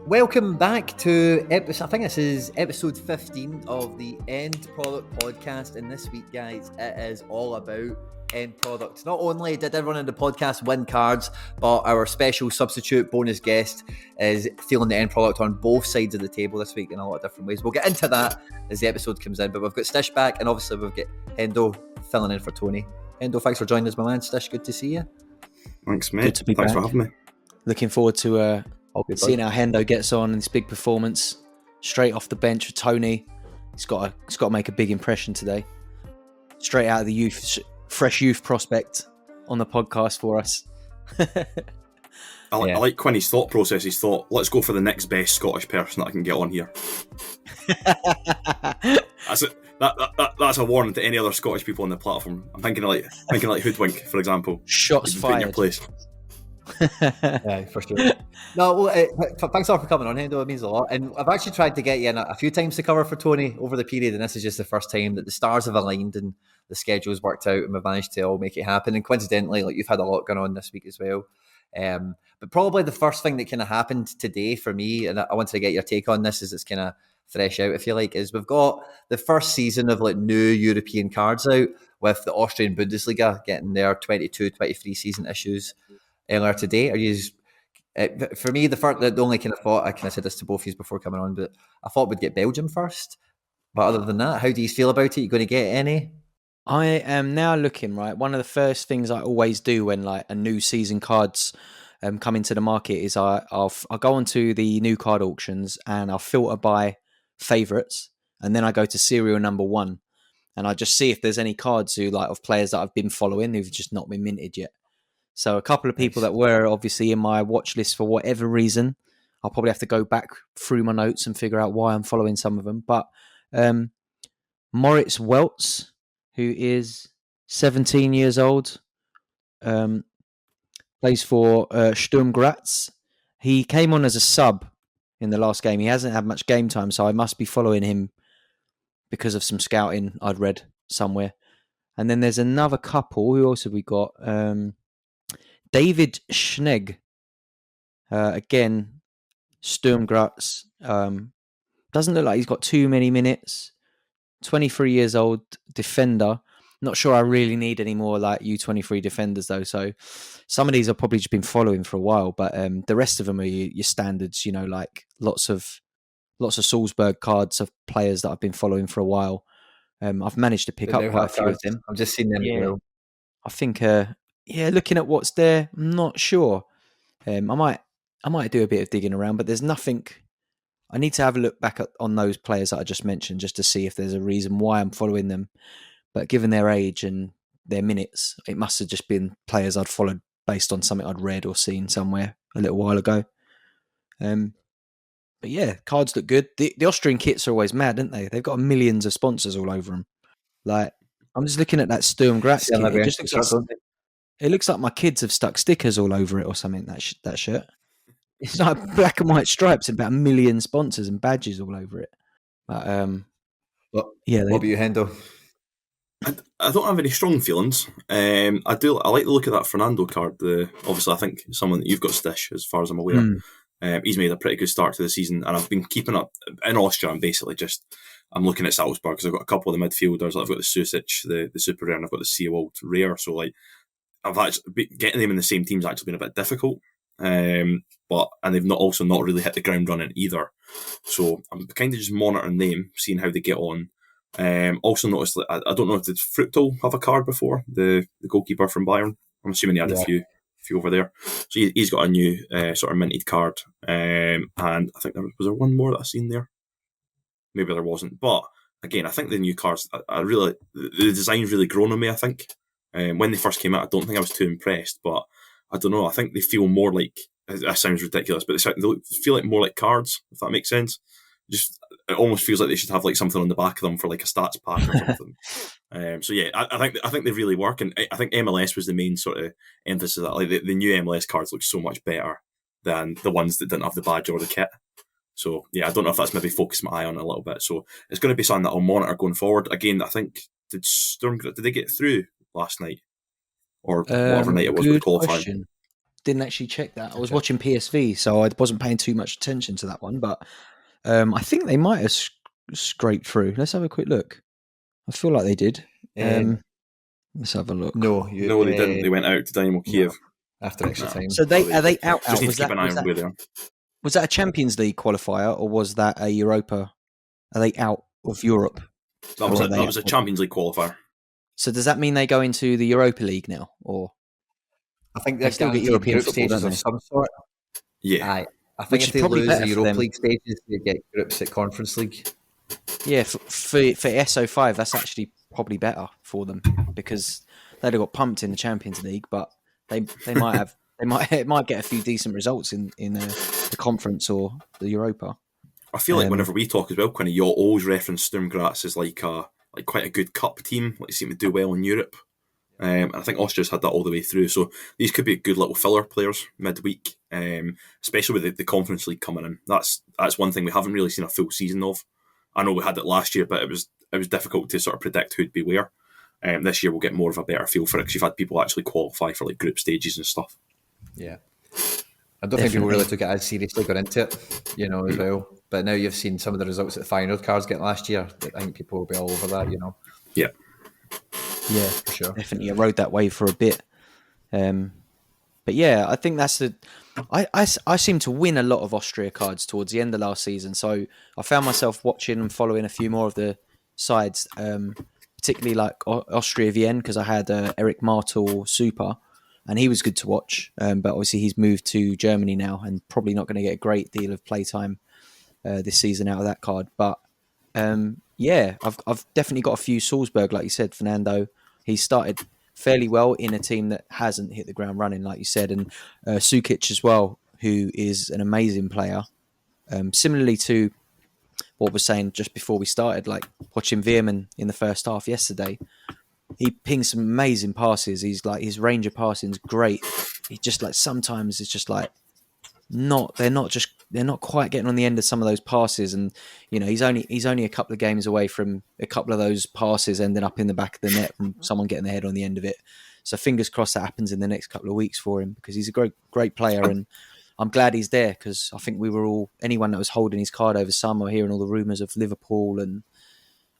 Welcome back to I think this is episode 15 of the End Product Podcast. And this week, guys, it is all about end products. Not only did everyone in the podcast win cards, but our special substitute bonus guest is feeling the end product on both sides of the table this week in a lot of different ways. We'll get into that as the episode comes in, but we've got Stish back, and obviously we've got Hendo filling in for Tony. Hendo, thanks for joining us, my man. Stish, good to see you. Thanks, mate. Good to be Thanks back. for having me. Looking forward to seeing how Hendo gets on in this big performance straight off the bench for Tony. He's got to make a big impression today. Straight out of the youth, fresh youth prospect on the podcast for us. I like Quinny's thought process. He's thought, let's go for the next best Scottish person that I can get on here. That's a warning to any other Scottish people on the platform. I'm thinking like Hoodwink, for example. Shots fired. In your place. Yeah, for sure. No, well, thanks all for coming on, Hendo. It means a lot. And I've actually tried to get you in a few times to cover for Tony over the period, and this is just the first time that the stars have aligned and the schedule's worked out, and we've managed to all make it happen. And coincidentally, like, you've had a lot going on this week as well. But probably the first thing that kind of happened today for me, and I wanted to get your take on this, as it's kind of fresh out, if you like, is we've got the first season of like new European cards out, with the Austrian Bundesliga getting their 22-23 season issues earlier today. For me, the only kind of thought, I kind of said this to both of you before coming on, but I thought we'd get Belgium first. But other than that, how do you feel about it? You going to get any? I am now looking, right. One of the first things I always do when like a new season cards come into the market is I'll go onto the new card auctions and I'll filter by favourites, and then I go to serial number 1, and I just see if there's any cards of players that I've been following who've just not been minted yet. So a couple of people that were obviously in my watch list for whatever reason, I'll probably have to go back through my notes and figure out why I'm following some of them. But Moritz Weltz, who is 17 years old, plays for Sturm Graz. He came on as a sub in the last game. He hasn't had much game time, so I must be following him because of some scouting I'd read somewhere. And then there's another couple. Who else have we got? David Schnegg, again, Sturm Graz. Doesn't look like he's got too many minutes. 23 years old, defender. Not sure I really need any more like U23 defenders though. So some of these I've probably just been following for a while, but the rest of them are your standards. Like lots of Salzburg cards of players that I've been following for a while. I've managed to pick up quite a few of them. I've just seen them. Yeah. I think. Looking at what's there, I'm not sure. I might do a bit of digging around, but there's nothing. I need to have a look back on those players that I just mentioned just to see if there's a reason why I'm following them. But given their age and their minutes, it must have just been players I'd followed based on something I'd read or seen somewhere a little while ago. But yeah, cards look good. The Austrian kits are always mad, aren't they? They've got millions of sponsors all over them. Like, I'm just looking at that Sturm Graz kit. It looks like my kids have stuck stickers all over it or something, that shirt. It's like black and white stripes and about 1 million sponsors and badges all over it. But, what about you, Hendo? I don't have any strong feelings. I like the look of that Fernando card. Obviously, I think someone that you've got, Stish, as far as I'm aware. He's made a pretty good start to the season, and I've been keeping up in Austria. I'm looking at Salzburg because I've got a couple of the midfielders. I've got the Susic, the Super Rare, and I've got the Seawald Rare. So like, I've actually getting them in the same team's actually been a bit difficult. And they've not really hit the ground running either. So I'm kind of just monitoring them, seeing how they get on. Also noticed that I don't know, did Fruchtel have a card before, the goalkeeper from Bayern? I'm assuming he had a few over there. So he's got a new sort of minted card. And I think was there one more that I seen there? Maybe there wasn't. But again, I think the new cards, the design's really grown on me, I think. When they first came out, I don't think I was too impressed, but I don't know. I think they feel more like, that sounds ridiculous, but they feel like more like cards, if that makes sense. It almost feels like they should have like something on the back of them for like a stats pack or something. So yeah, I think they really work, and I think MLS was the main sort of emphasis of that. Like the new MLS cards look so much better than the ones that didn't have the badge or the kit. So yeah, I don't know if that's maybe focused my eye on it a little bit. So it's going to be something that I'll monitor going forward. Again, I think did they get through last night or whatever night it was with qualifying? didn't actually check that. I was watching PSV, so I wasn't paying too much attention to that one. But I think they might have scraped through. Let's have a quick look. I feel like they did. Let's have a look. No, they didn't. They went out to Dynamo Kiev after extra time. So are they out? Just need to keep an eye on where they are. Was that a Champions League qualifier or was that a Europa? Are they out of Europe? That was a Champions League qualifier. So does that mean they go into the Europa League now, or I think they still get European stages of some sort? Yeah, I think if they lose the Europa League stages, they get groups at Conference League. Yeah, for SO5, that's actually probably better for them because they'd have got pumped in the Champions League, but they might get a few decent results in the conference or the Europa. I feel like whenever we talk as well, kind of you'll always reference Sturm Graz as like quite a good cup team, like seem to do well in Europe. And I think Austria's had that all the way through. So these could be good little filler players midweek, especially with the Conference League coming in. That's one thing we haven't really seen a full season of. I know we had it last year, but it was difficult to sort of predict who'd be where. This year we'll get more of a better feel for it because you've had people actually qualify for like group stages and stuff. Yeah. I don't think people really took it as seriously going into it, as well. But now you've seen some of the results that the Feyenoord cards getting last year. I think people will be all over that, Yeah. Yeah, for sure. Definitely. I rode that wave for a bit. But yeah, I think that's I seem to win a lot of Austria cards towards the end of last season. So I found myself watching and following a few more of the sides, particularly like Austria Vienna, because I had Eric Martel Super, and he was good to watch. But obviously he's moved to Germany now and probably not going to get a great deal of playtime this season out of that card. But yeah, I've definitely got a few Salzburg, like you said, Fernando. He started fairly well in a team that hasn't hit the ground running, like you said, and Sukic as well, who is an amazing player. Similarly to what we're saying just before we started, like watching Veerman in the first half yesterday, he pings some amazing passes. He's like, his range of passing is great. He just like sometimes it's just like they're not quite getting on the end of some of those passes, and he's only a couple of games away from a couple of those passes ending up in the back of the net from someone getting their head on the end of it. So fingers crossed that happens in the next couple of weeks for him, because he's a great player, and I'm glad he's there, because I think we were all, anyone that was holding his card over summer, hearing all the rumours of Liverpool and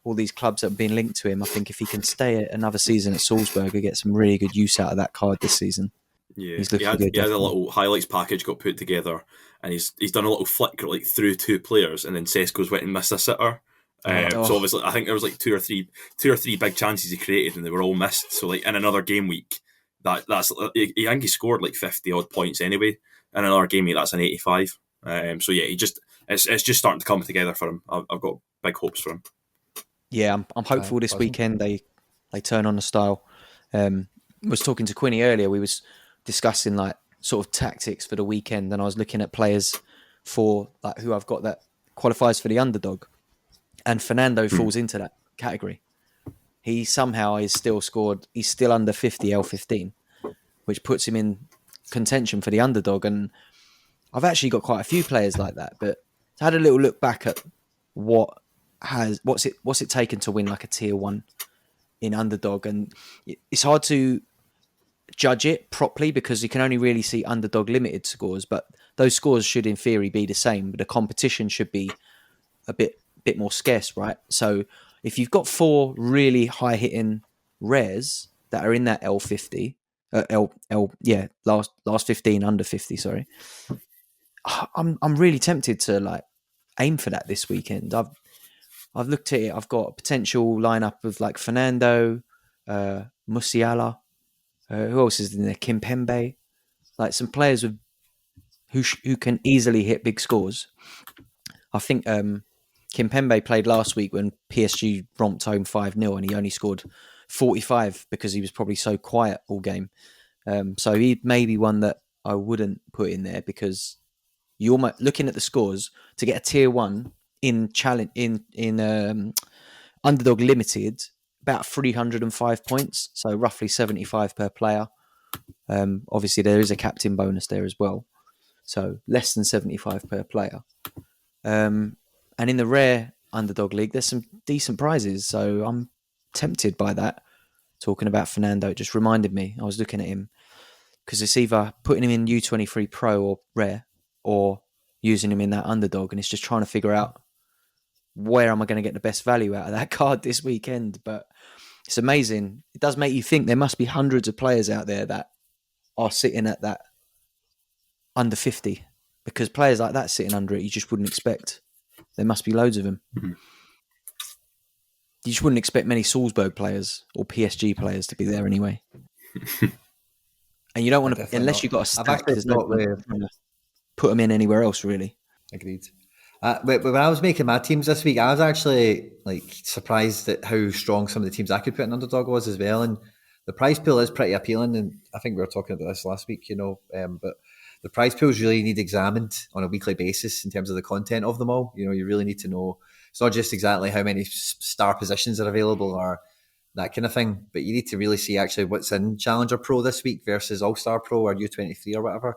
all these clubs that have been linked to him. I think if he can stay another season at Salzburg, he'll get some really good use out of that card this season. Yeah, he had a little highlights package got put together, and he's done a little flick like through two players, and then Sesko's went and missed a sitter. So obviously, I think there was like two or three big chances he created, and they were all missed. So like in another game week, that's I think he scored like 50 odd points anyway. In another game week, that's an 85. So yeah, it's just starting to come together for him. I've got big hopes for him. Yeah, I'm hopeful this weekend they turn on the style. Was talking to Quinny earlier. We was discussing like sort of tactics for the weekend, and I was looking at players for like who I've got that qualifies for the underdog, and Fernando falls into that category. He somehow is still scored. He's still under 50 L15, which puts him in contention for the underdog. And I've actually got quite a few players like that, but I had a little look back at what's it taken to win like a tier 1 in underdog, and it's hard to judge it properly because you can only really see underdog limited scores, but those scores should in theory be the same, but the competition should be a bit more scarce, right? So if you've got 4 really high hitting rares that are in that L50 last 15 under 50, sorry, I'm really tempted to like aim for that this weekend. I've looked at it. I've got a potential lineup of like Fernando, Musiala, who else is in there? Kimpembe, like some players who can easily hit big scores. I think Kimpembe played last week when PSG romped home 5-0, and he only scored 45 because he was probably so quiet all game. So he may be one that I wouldn't put in there, because you're looking at the scores to get a tier 1 in challenge in underdog limited, about 305 points, so roughly 75 per player. Obviously there is a captain bonus there as well, so less than 75 per player. And in the rare underdog league, there's some decent prizes, so I'm tempted by that. Talking about Fernando, it just reminded me, I was looking at him. because it's either putting him in U23 Pro or Rare, or using him in that underdog, and it's just trying to figure out where am I going to get the best value out of that card this weekend. But it's amazing. It does make you think there must be hundreds of players out there that are sitting at that under 50, because players like that sitting under it, you just wouldn't expect. There must be loads of them. Mm-hmm. You just wouldn't expect many Salzburg players or PSG players to be there anyway. And you don't want to, unless you've got a stack, there's no point to put them in anywhere else, really. Agreed. When I was making my teams this week, I was actually surprised at how strong some of the teams I could put in underdog was as well. And the prize pool is pretty appealing. And I think we were talking about this last week, but the prize pools really need examined on a weekly basis in terms of the content of them all. You really need to know. It's not just exactly how many star positions are available or that kind of thing, but you need to really see actually what's in Challenger Pro this week versus All-Star Pro or U23 or whatever.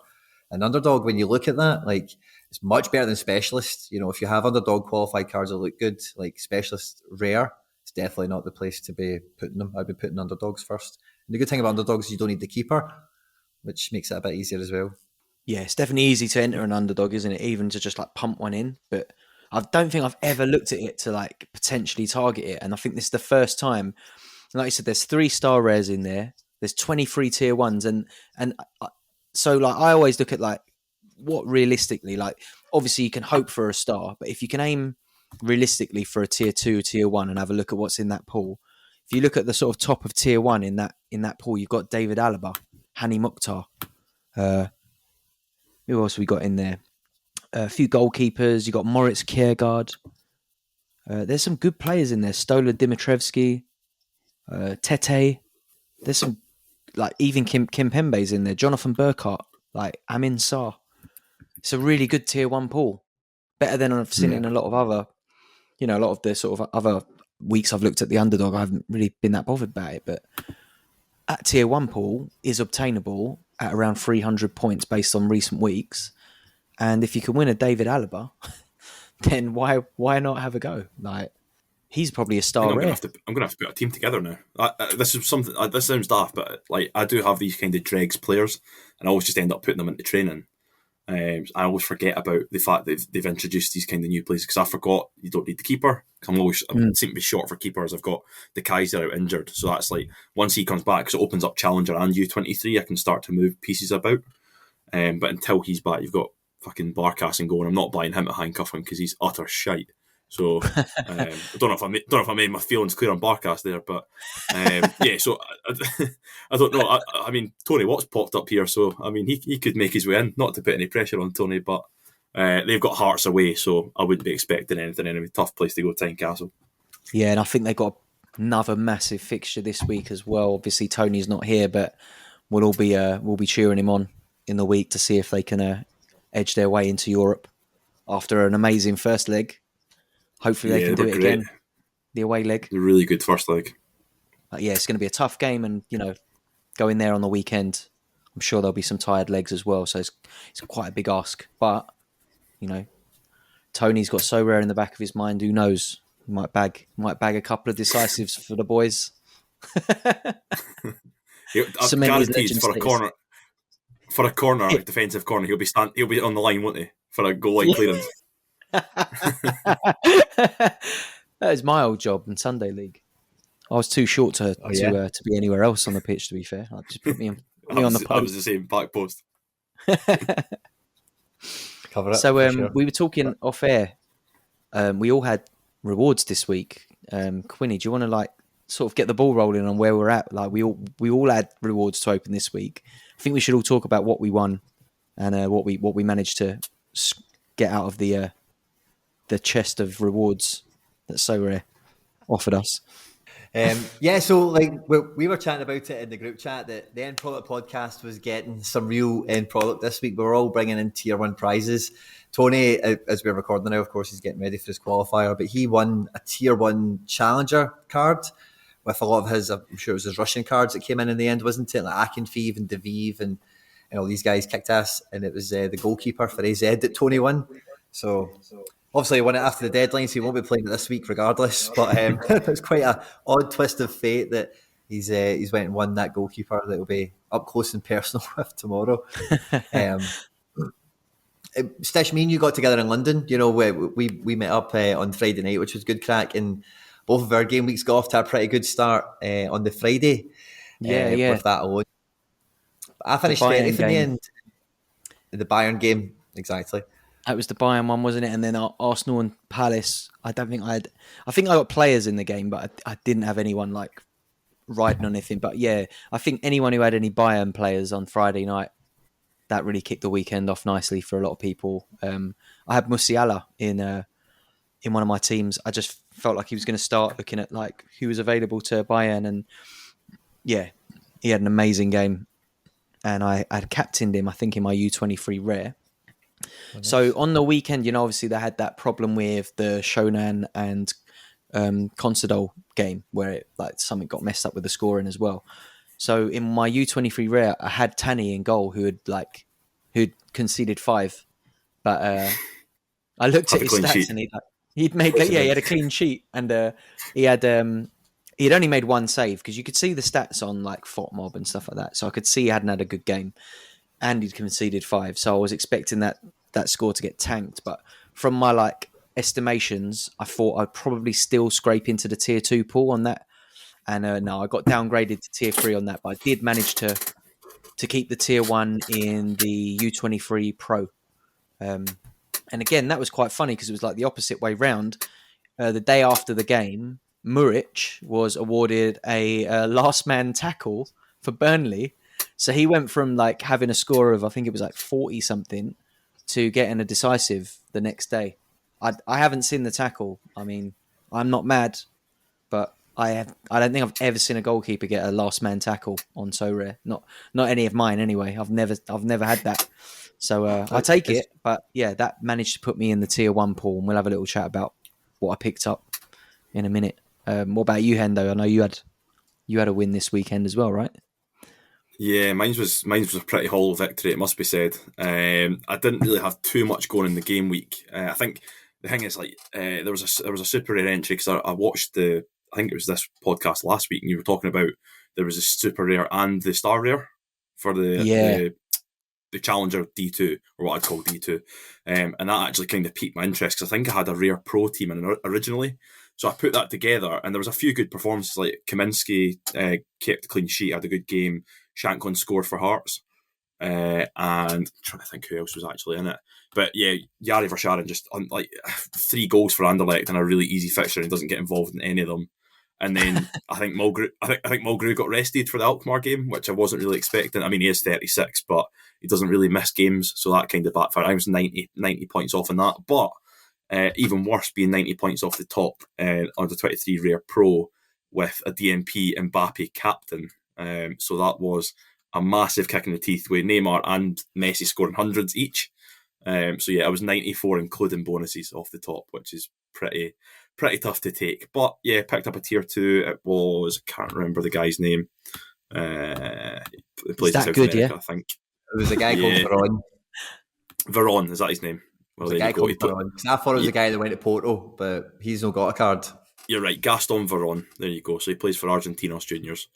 And underdog, when you look at that, it's much better than specialist. If you have underdog qualified cards that look good, like specialist rare, it's definitely not the place to be putting them. I'd be putting underdogs first. And the good thing about underdogs is you don't need the keeper, which makes it a bit easier as well. Yeah, it's definitely easy to enter an underdog, isn't it? Even to just pump one in. But I don't think I've ever looked at it to potentially target it. And I think this is the first time. Like you said, there's 3-star rares in there. There's 23 tier 1s. And so I always look at what realistically, obviously you can hope for a star, but if you can aim realistically for a tier 2, tier 1 and have a look at what's in that pool. If you look at the sort of top of tier 1 in that pool, you've got David Alaba, Hani Mukhtar. Who else we got in there? A few goalkeepers. You got Moritz Kjærgaard. There's some good players in there. Stola Dimitrevski, Tete. There's some even Kim Pembe's in there. Jonathan Burkhart, Amin Sarr. It's a really good tier 1 pool. Better than I've seen in a lot of other, a lot of the sort of other weeks I've looked at the underdog. I haven't really been that bothered about it, but at tier 1 pool is obtainable at around 300 points based on recent weeks. And if you can win a David Alaba, then why not have a go? He's probably a star rare. I'm going to have to put a team together now. This is something. This sounds daft, but I do have these kind of dregs players, and I always just end up putting them into training. I always forget about the fact that they've introduced these kind of new players, because I forgot you don't need the keeper. I seem to be short for keepers. I've got the Kaiser out injured, so that's once he comes back, because it opens up Challenger and U23, I can start to move pieces about. But until he's back, you've got fucking Barkas and going. I'm not buying him to handcuff him because he's utter shite. So I don't know if I made my feelings clear on Barkas there, but yeah. So I don't know. I mean, Tony Watt's popped up here, so I mean he could make his way in. Not to put any pressure on Tony, but they've got Hearts away, so I wouldn't be expecting anything. Anyway, tough place to go, Tynecastle. Yeah, and I think they got another massive fixture this week as well. Obviously, Tony's not here, but we'll be cheering him on in the week to see if they can edge their way into Europe after an amazing first leg. Hopefully they can do it again. The away leg. A really good first leg. Yeah, it's going to be a tough game, and go in there on the weekend. I'm sure there'll be some tired legs as well, so it's quite a big ask. But Tony's got so rare in the back of his mind. Who knows? He might bag a couple of decisives for the boys. For a corner, defensive corner, he'll be on the line, won't he? For a goal line clearance. That is my old job in Sunday League. I was too short to be anywhere else on the pitch, to be fair. Just put me on the post. I was the same, back post. Cover it. So we were talking off air. We all had rewards this week. Quinny, do you want to sort of get the ball rolling on where we're at? We all had rewards to open this week. I think we should all talk about what we won and what we managed to get out of the chest of rewards that Sorare offered us. So we were chatting about it in the group chat that the End Product podcast was getting some real end product this week. We were all bringing in tier 1 prizes. Tony, as we're recording now, of course, he's getting ready for his qualifier, but he won a tier 1 challenger card with a lot of his, I'm sure it was his Russian cards that came in the end, wasn't it? Like Akinfeev and Deviv and all these guys kicked ass, and it was the goalkeeper for AZ that Tony won. So obviously he won it after the deadline, so he won't be playing it this week regardless. But it's quite an odd twist of fate that he's went and won that goalkeeper that will be up close and personal with tomorrow. Stish, me and you got together in London. You know, we met up on Friday night, which was good crack, and both of our game weeks got off to a pretty good start on the Friday. With that alone, I finished 30th in the end. The Bayern game, exactly. That was the Bayern one, wasn't it? And then Arsenal and Palace. I think I got players in the game, but I didn't have anyone like riding on anything. But yeah, I think anyone who had any Bayern players on Friday night, that really kicked the weekend off nicely for a lot of people. I had Musiala in one of my teams. I just felt like he was going to start, looking at like who was available to Bayern, and yeah, he had an amazing game. And I had captained him, I think, in my U23 Rare. Oh, nice. So on the weekend, you know, obviously they had that problem with the Shonan and Consadole game where it, like, something got messed up with the scoring as well. So in my U23 Rare, I had Tanny in goal who'd conceded 5, but I looked at his stats sheet. And he had a clean sheet, and he had only made 1 save, because you could see the stats on like FOTMob and stuff like that. So I could see he hadn't had a good game, and he'd conceded 5. So I was expecting that score to get tanked. But from my like estimations, I thought I'd probably still scrape into the tier 2 pool on that. And no, I got downgraded to tier 3 on that. But I did manage to keep the tier 1 in the U23 Pro. And again, that was quite funny because it was like the opposite way round. The day after the game, Muric was awarded a last man tackle for Burnley. So he went from like having a score of, I think it was like 40 something, to getting a decisive the next day. I haven't seen the tackle. I mean, I'm not mad, but I don't think I've ever seen a goalkeeper get a last man tackle on Sorare. Not any of mine anyway. I've never had that. So I take it, but yeah, that managed to put me in the tier 1 pool, and we'll have a little chat about what I picked up in a minute. What about you, Hendo? I know you had a win this weekend as well, right? Yeah, mine was a pretty hollow victory, it must be said. I didn't really have too much going in the game week. I think the thing is, like, there was a super rare entry, because I watched I think it was this podcast last week, and you were talking about there was a super rare and the star rare for the Challenger D2, or what I'd call D2, and that actually kind of piqued my interest, because I think I had a rare pro team originally. So I put that together, and there was a few good performances, like Kaminsky kept a clean sheet, had a good game. Shanklin scored for Hearts, and I'm trying to think who else was actually in it. But yeah, Yari Versharan just like 3 goals for Anderlecht in a really easy fixture, and doesn't get involved in any of them. And then I think Mulgrew got rested for the Alkmaar game, which I wasn't really expecting. I mean, he is 36, but he doesn't really miss games, so that kind of backfired. I was 90 points off on that, but even worse, being 90 points off the top on the 23 Rare Pro with a DMP Mbappe captain. So that was a massive kick in the teeth, with Neymar and Messi scoring hundreds each. So yeah, I was 94 including bonuses off the top, which is pretty tough to take. But yeah, picked up a tier 2. It was, I can't remember the guy's name. He plays in South America, yeah? I think. It was a guy called Veron. Veron, is that his name? Well, there you go. I thought it was the guy that went to Porto, but he's not got a card. You're right, Gaston Veron. There you go. So he plays for Argentinos Juniors.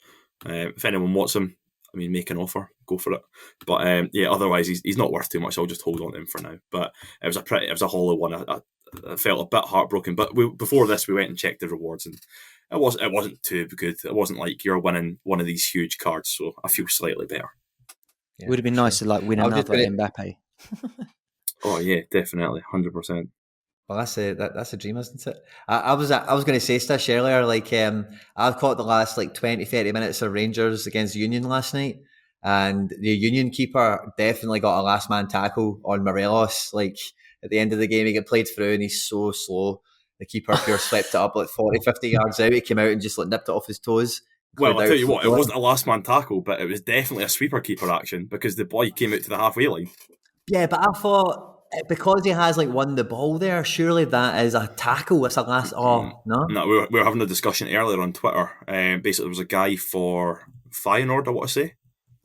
If anyone wants him, I mean, make an offer, go for it. But yeah, otherwise he's not worth too much. So I'll just hold on to him for now. But it was a hollow one. I felt a bit heartbroken. But before this, we went and checked the rewards, and it wasn't too good. It wasn't like you're winning one of these huge cards. So I feel slightly better. Yeah, it would have been nice to like win another Mbappe. Oh yeah, definitely, 100%. Well, that's a dream, isn't it? I was going to say Stish earlier, like I've caught the last like 20-30 minutes of Rangers against Union last night, and the Union keeper definitely got a last man tackle on Morelos. Like at the end of the game, he got played through, and he's so slow. The keeper pure swept it up like 40-50 yards out. He came out and just like nipped it off his toes. Well, I'll tell you what, it wasn't a last man tackle, but it was definitely a sweeper keeper action, because the boy came out to the halfway line. Yeah, but I thought, because he has like won the ball there, surely that is a tackle. It's a last. Oh no, we were having a discussion earlier on Twitter. Basically, there was a guy for Feyenoord, I want to say.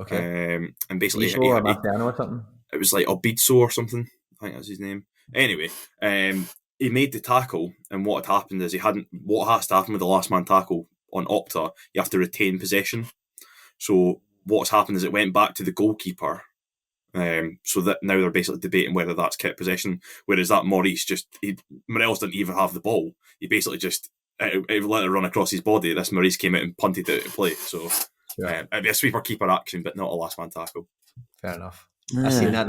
Okay. And basically, or something. It was like Obitso or something. I think that's his name. Anyway, he made the tackle, and what had happened is what has to happen with the last man tackle on Opta, you have to retain possession. So what's happened is it went back to the goalkeeper. So that now they're basically debating whether that's kept possession. Whereas that Maurice Morelos didn't even have the ball. He basically just let it run across his body. This Maurice came out and punted it out of play. So it'd be a sweeper keeper action, but not a last man tackle. Fair enough. Yeah. I've seen that.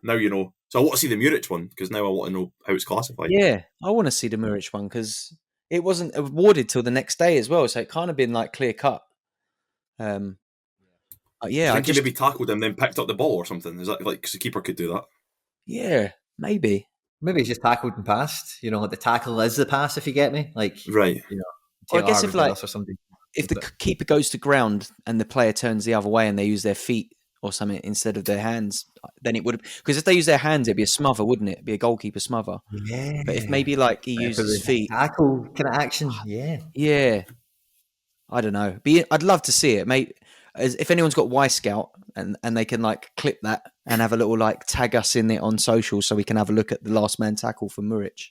Now you know. So I want to see the Muric one because now I want to know how it's classified. Yeah, I want to see the Muric one because it wasn't awarded till the next day as well. So it kind of been like clear cut. Yeah, I think he maybe tackled him and then picked up the ball or something. Is that like because the keeper could do that? Yeah, maybe. Maybe he's just tackled and passed. Like the tackle is the pass, if you get me. Like right. Well, I guess if or something. If the keeper goes to ground and the player turns the other way and they use their feet or something instead of their hands, then it would, because if they use their hands, it'd be a smother, wouldn't it? It'd be a goalkeeper smother. Yeah. But if maybe like he uses his feet, tackle kind of action. Yeah. I don't know. I'd love to see it, mate. If anyone's got Y Scout and they can like clip that and have a little like tag us in it on social so we can have a look at the last man tackle for Muric.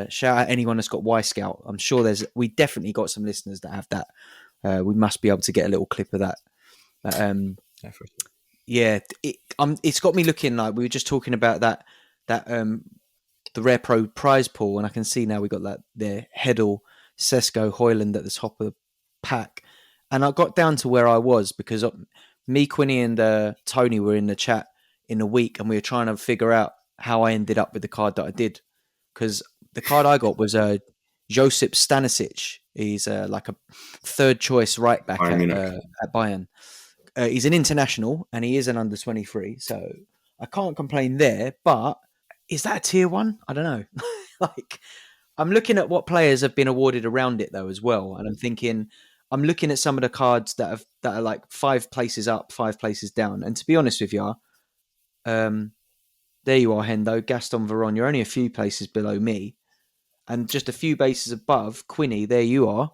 Shout out anyone that's got Y Scout. I'm sure we definitely got some listeners that have that. We must be able to get a little clip of that. It's got me looking like we were just talking about that the Rare Pro prize pool, and I can see now we got that there. Hendo, Sesko, Hoyland at the top of the pack, and I got down to where I was because me, Quinny, and Tony were in the chat in a week, and we were trying to figure out how I ended up with the card that I did because the card I got was Josip Stanisic. He's like a third choice right back at Bayern. He's an international and he is an under 23, so I can't complain there. But is that a tier 1? I don't know. Like, I'm looking at what players have been awarded around it though as well, and I'm looking at some of the cards that are like 5 places up, 5 places down. And to be honest with you, there you are, Hendo, Gaston Veron. You're only a few places below me. And just a few bases above, Quinny, there you are.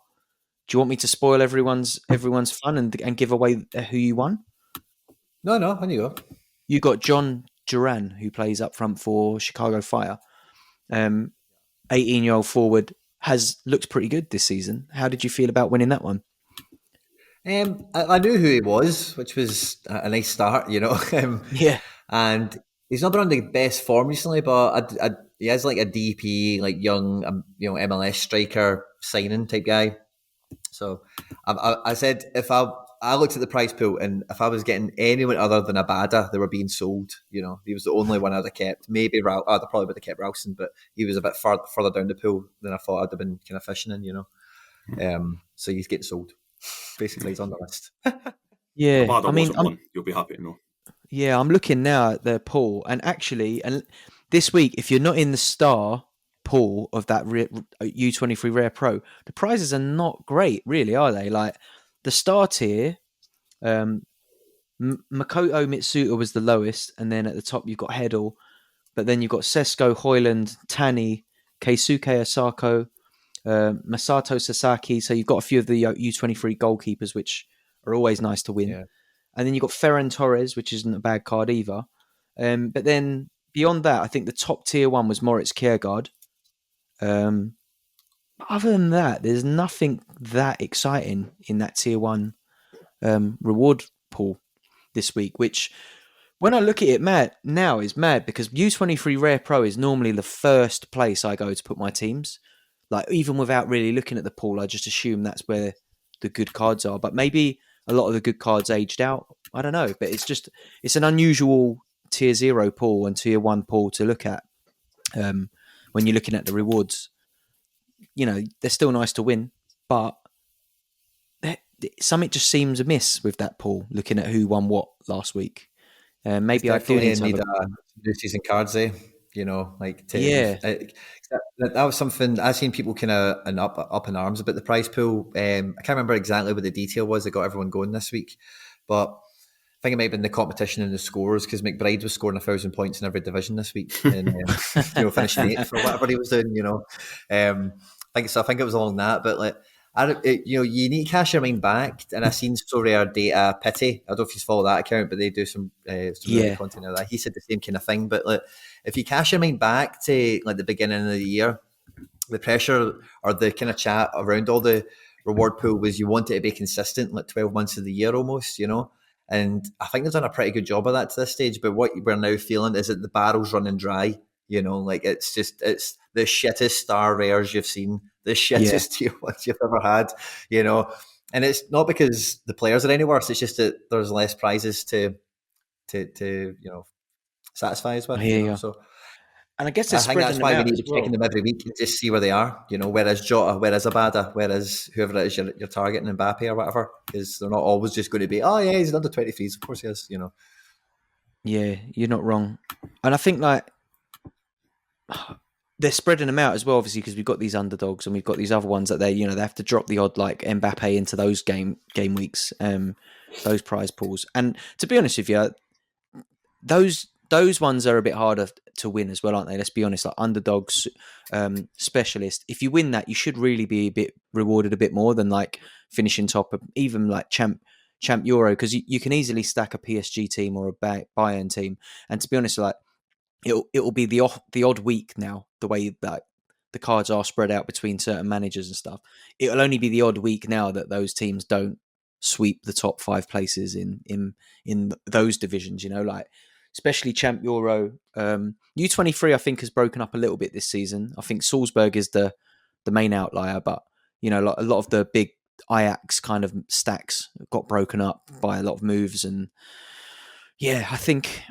Do you want me to spoil everyone's fun and give away who you won? No, on you go. You got John Duran, who plays up front for Chicago Fire. 18-year-old forward, looks pretty good this season. How did you feel about winning that one? I knew who he was, which was a nice start, Yeah. And he's not been on the best form recently, but he has like a DP, like young, MLS striker signing type guy. So I said if I looked at the prize pool and if I was getting anyone other than Abada, they were being sold. He was the only one I'd have kept. Maybe I probably would have kept Ralston, but he was a bit further down the pool than I thought I'd have been kind of fishing in. So he's getting sold. Basically, he's on the list. Yeah, Abada wasn't one. You'll be happy to know. Yeah, I'm looking now at the pool, and actually, this week, if you're not in the star pool of that U23 Rare Pro, the prizes are not great, really, are they? Like the star tier, Makoto Mitsuta was the lowest, and then at the top you've got Hedl, but then you've got Sesko, Hoyland, Tani, Keisuke Osako, Masato Sasaki. So you've got a few of the U23 goalkeepers, which are always nice to win. Yeah. And then you've got Ferran Torres, which isn't a bad card either. But then beyond that, I think the top tier one was Moritz Kjærgaard. Other than that, there's nothing that exciting in that tier 1 reward pool this week, which when I look at it is mad because U23 Rare Pro is normally the first place I go to put my teams. Like even without really looking at the pool, I just assume that's where the good cards are. But maybe a lot of the good cards aged out. I don't know, but it's an unusual tier 0 pool and tier 1 pool to look at when you're looking at the rewards. They're still nice to win, but something just seems amiss with that pool, looking at who won what last week. Maybe I do need new season cards, that was something I've seen people kind of up in arms about the prize pool. I can't remember exactly what the detail was that got everyone going this week, but I think it might have been the competition and the scores because McBride was scoring 1,000 points in every division this week and finishing 8th for whatever he was doing. I think it was along that, but you need to cast your mind back. And I've seen Sorare Data Pity. I don't know if you follow that account, but they do some really content of that. He said the same kind of thing. But if you cast your mind back to the beginning of the year, the pressure or the kind of chat around all the reward pool was you want it to be consistent, like 12 months of the year almost, And I think they've done a pretty good job of that to this stage. But what we're now feeling is that the barrel's running dry. Like it's the shittest star rares you've seen, the shittest tier ones you've ever had, And it's not because the players are any worse. It's just that there's less prizes to satisfy us with. So. And I guess I think that's why we need to be checking well. them every week and just see where they are. Whereas Jota, whereas Abada, whereas whoever it is you're targeting, Mbappe or whatever, because they're not always just going to be, oh yeah, he's under 23s. Of course he is. Yeah, you're not wrong. And I think they're spreading them out as well, obviously, because we've got these underdogs and we've got these other ones that they have to drop the odd like Mbappe into those game weeks, those prize pools. And to be honest with you, those ones are a bit harder to win as well, aren't they? Let's be honest, like underdogs, specialist. If you win that, you should really be a bit rewarded a bit more than like finishing top of even like champ Euro, because you can easily stack a PSG team or a Bayern team. And to be honest, like it'll be the odd week now, the way that the cards are spread out between certain managers and stuff. It'll only be the odd week now that those teams don't sweep the top 5 places in those divisions, like especially Champ Euro. U23 I think has broken up a little bit this season. I think Salzburg is the main outlier, but a lot of the big Ajax kind of stacks got broken up by a lot of moves. And I think,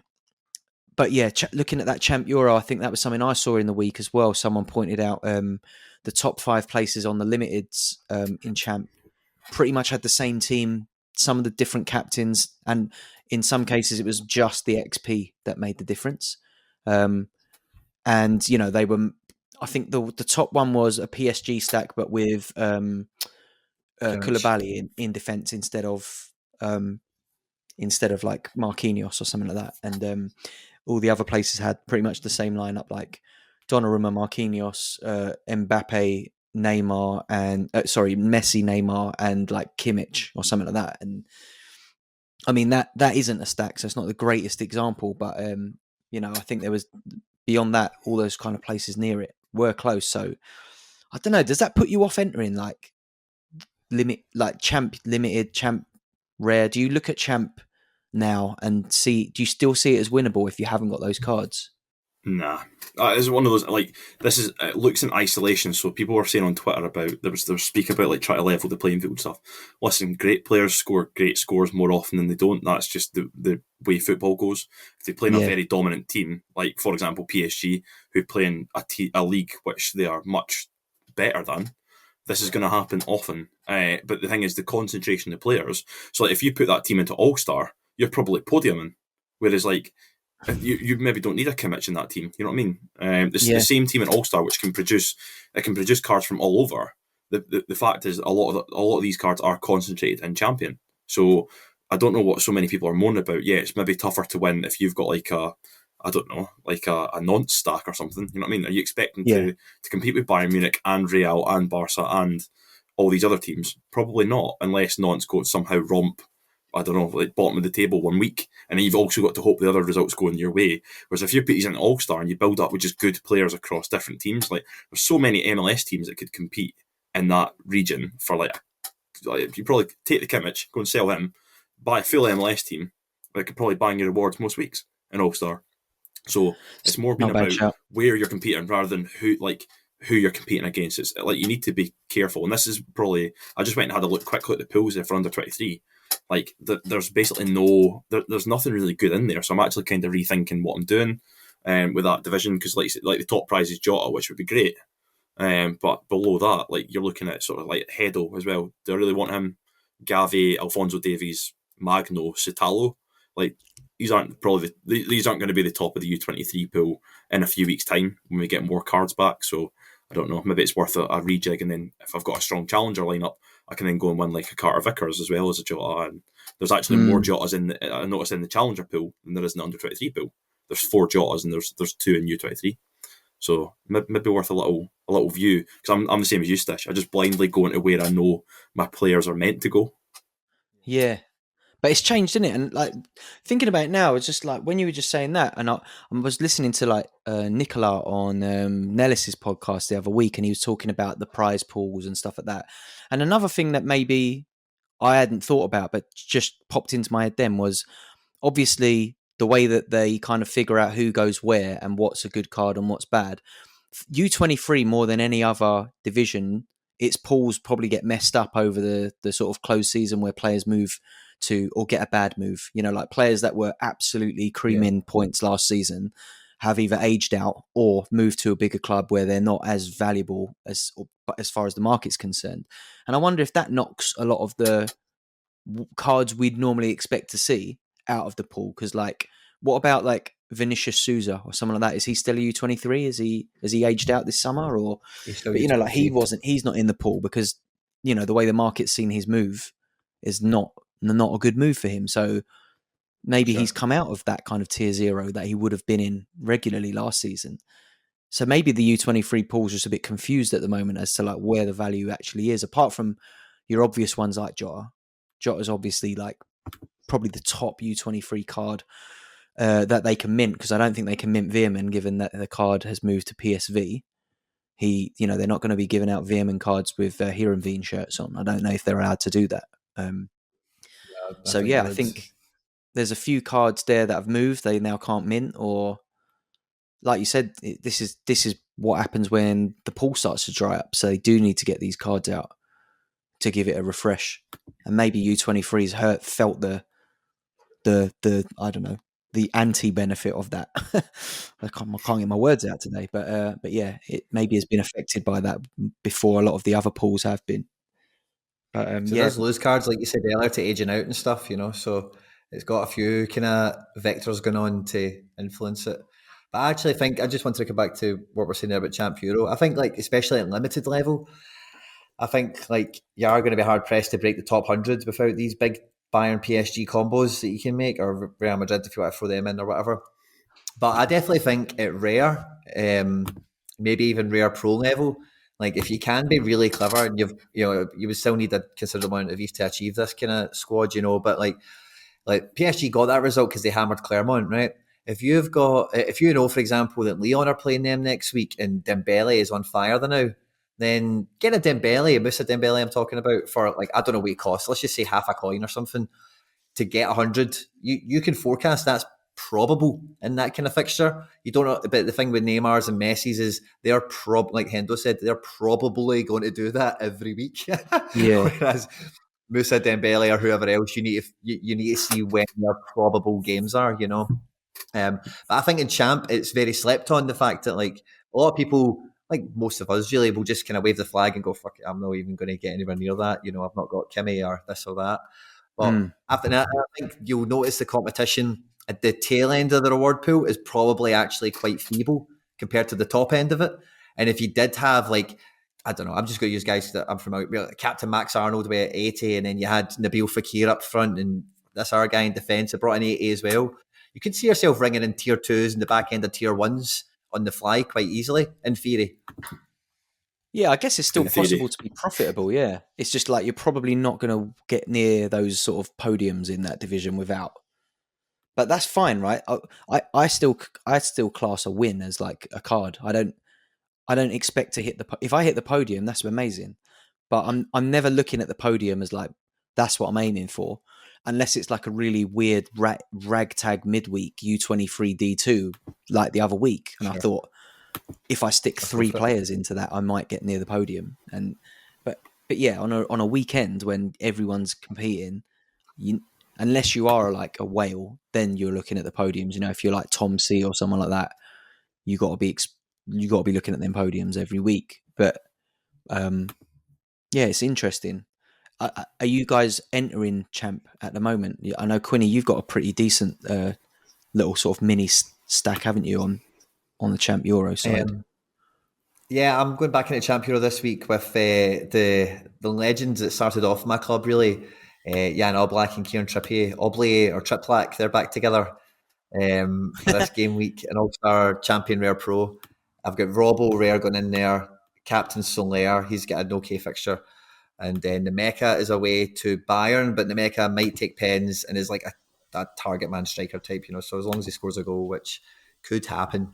but looking at that Champ Euro, I think that was something I saw in the week as well. Someone pointed out the top 5 places on the limiteds in Champ pretty much had the same team, some of the different captains, and in some cases it was just the XP that made the difference. And they were, I think the top one was a PSG stack, but with Koulibaly in defense instead of like Marquinhos or something like that. And all the other places had pretty much the same lineup, like Donnarumma, Marquinhos, Mbappe, Neymar, and Messi, Neymar, and like Kimmich or something like that. And I mean that isn't a stack, so it's not the greatest example, but I think there was, beyond that, all those kind of places near it were close. So I don't know, does that put you off entering like champ limited, champ rare? Do you look at champ now and do you still see it as winnable if you haven't got those cards? Nah, it's one of those, like, it looks in isolation. So people were saying on Twitter about there was speak about like trying to level the playing field stuff. Listen, great players score great scores more often than they don't. That's just the way football goes. If they play in a very dominant team, like for example PSG, who play in a league which they are much better than, this is going to happen often. But the thing is, the concentration of players. So like, if you put that team into All-Star, you're probably podiuming. Whereas like, you maybe don't need a Kimmich in that team. You know what I mean? The same team in All-Star, which can produce cards from all over. The fact is, a lot of these cards are concentrated in Champion. So I don't know what so many people are moaning about. Yeah, it's maybe tougher to win if you've got like a nonce stack or something. You know what I mean? Are you expecting to compete with Bayern Munich and Real and Barca and all these other teams? Probably not, unless nonce go somehow romp, I don't know, like bottom of the table one week, and then you've also got to hope the other results go in your way. Whereas if you put these in All-Star and you build up with just good players across different teams, like there's so many MLS teams that could compete in that region for like you probably take the Kimmich, go and sell him, buy a full MLS team, that could probably bang your rewards most weeks in All-Star. So it's more being about where you're competing rather than who you're competing against. It's like you need to be careful, and this is probably, I just went and had a look quickly at the pools there for under 23. Like there's basically there's nothing really good in there. So I'm actually kind of rethinking what I'm doing with that division, because like the top prize is Jota, which would be great. But below that, like you're looking at sort of like Hendo as well. Do I really want him? Gavi, Alphonso Davies, Magno, Citalo. Like these aren't going to be the top of the U23 pool in a few weeks' time when we get more cards back. So I don't know. Maybe it's worth a rejig, and then if I've got a strong challenger lineup, I can then go and win like a Carter Vickers as well as a Jota. And there's actually more Jotas I noticed in the challenger pool than there is in the under 23 pool. There's 4 Jotas and there's 2 in U23. So maybe worth a little view, because I'm the same as you, Stish. I just blindly go into where I know my players are meant to go. Yeah, But it's changed, isn't it? And like thinking about it now, it's just like when you were just saying that, and I was listening to like Nicola on Nellis's podcast the other week, and he was talking about the prize pools and stuff like that. And another thing that maybe I hadn't thought about, but just popped into my head then was obviously the way that they kind of figure out who goes where and what's a good card and what's bad. U23 more than any other division, its pools probably get messed up over the sort of closed season where players move to or get a bad move. You know, like players that were absolutely creaming points last season have either aged out or moved to a bigger club where they're not as valuable as far as the market's concerned. And I wonder if that knocks a lot of the cards we'd normally expect to see out of the pool. Because like, what about like Vinicius Souza or someone like that? Is he still a U23? Has he aged out this summer? Or but you know, like he's not in the pool because you know the way the market's seen his move is not a good move for him. So maybe he's come out of that kind of tier 0 that he would have been in regularly last season. So maybe the U23 pool's just a bit confused at the moment as to like where the value actually is, apart from your obvious ones like Jota. Jota's obviously like probably the top U23 card that they can mint, because I don't think they can mint Veerman given that the card has moved to PSV. They're not going to be giving out Veerman cards with Heerenveen shirts on. I don't know if they're allowed to do that. I think there's a few cards there that have moved. They now can't mint, or like you said, this is what happens when the pool starts to dry up. So they do need to get these cards out to give it a refresh. And maybe U23's felt the I don't know, the anti-benefit of that. I can't get my words out today, but yeah, it maybe has been affected by that before a lot of the other pools have been. But there's loose cards, like you said earlier, to aging out and stuff, you know, so it's got a few kind of vectors going on to influence it. But I actually think, I just want to come back to what we're saying there about Champ Euro. I think, like, especially at limited level, I think, like, you are going to be hard-pressed to break the top 100 without these big Bayern PSG combos that you can make, or Real Madrid if you want to throw them in or whatever. But I definitely think at Rare, maybe even Rare Pro level, like if you can be really clever, and you would still need a considerable amount of ETH to achieve this kind of squad, you know. But like PSG got that result because they hammered Clermont, right? If you know, for example, that Lyon are playing them next week and Dembele is on fire now, then get a Moussa Dembele I'm talking about, for like, I don't know what it costs. Let's just say half a coin or something to get 100. You can forecast that's probable in that kind of fixture. You don't know, but the thing with Neymar's and Messi's is they're like Hendo said, they're probably going to do that every week. Yeah. Whereas Moussa Dembele or whoever else, you need to see when their probable games are, you know. But I think in Champ, it's very slept on, the fact that like a lot of people, like most of us really, will just kind of wave the flag and go, fuck it, I'm not even going to get anywhere near that. You know, I've not got Kimmy or this or that. But after that, I think you'll notice the competition at the tail end of the reward pool is probably actually quite feeble compared to the top end of it. And if you did have, like, I don't know, I'm just going to use guys that I'm familiar with, like Captain Max Arnold with 80, and then you had Nabil Fekir up front, and this other guy in defence that brought in 80 as well. You could see yourself ringing in tier 2s and the back end of tier 1s on the fly quite easily, in theory. Yeah, I guess it's still possible to be profitable, yeah. It's just like you're probably not going to get near those sort of podiums in that division without. But that's fine, right? I still class a win as like a card. I don't expect to hit if I hit the podium, that's amazing. But I'm never looking at the podium as like that's what I'm aiming for, unless it's like a really weird ragtag midweek U23 D2 like the other week. And I thought, if I stick 3 players into that, I might get near the podium. But yeah, on a weekend when everyone's competing, unless you are like a whale, then you're looking at the podiums. You know, if you're like Tom C or someone like that, you got to be looking at them podiums every week. But yeah, it's interesting. Are you guys entering Champ at the moment? I know, Quinny, you've got a pretty decent little sort of mini stack, haven't you, on the Champ Euro side? Yeah, I'm going back into Champ Euro this week with the legends that started off my club, really. Jan Oblak and Kieran Trippier. Oblak or Triplak, they're back together for this game week. And also our Champion Rare Pro. I've got Robbo Rare going in there. Captain Solaire, he's got an okay fixture. And then the Mecha is away to Bayern, but the Mecha might take pens and is like a target man striker type, so as long as he scores a goal, which could happen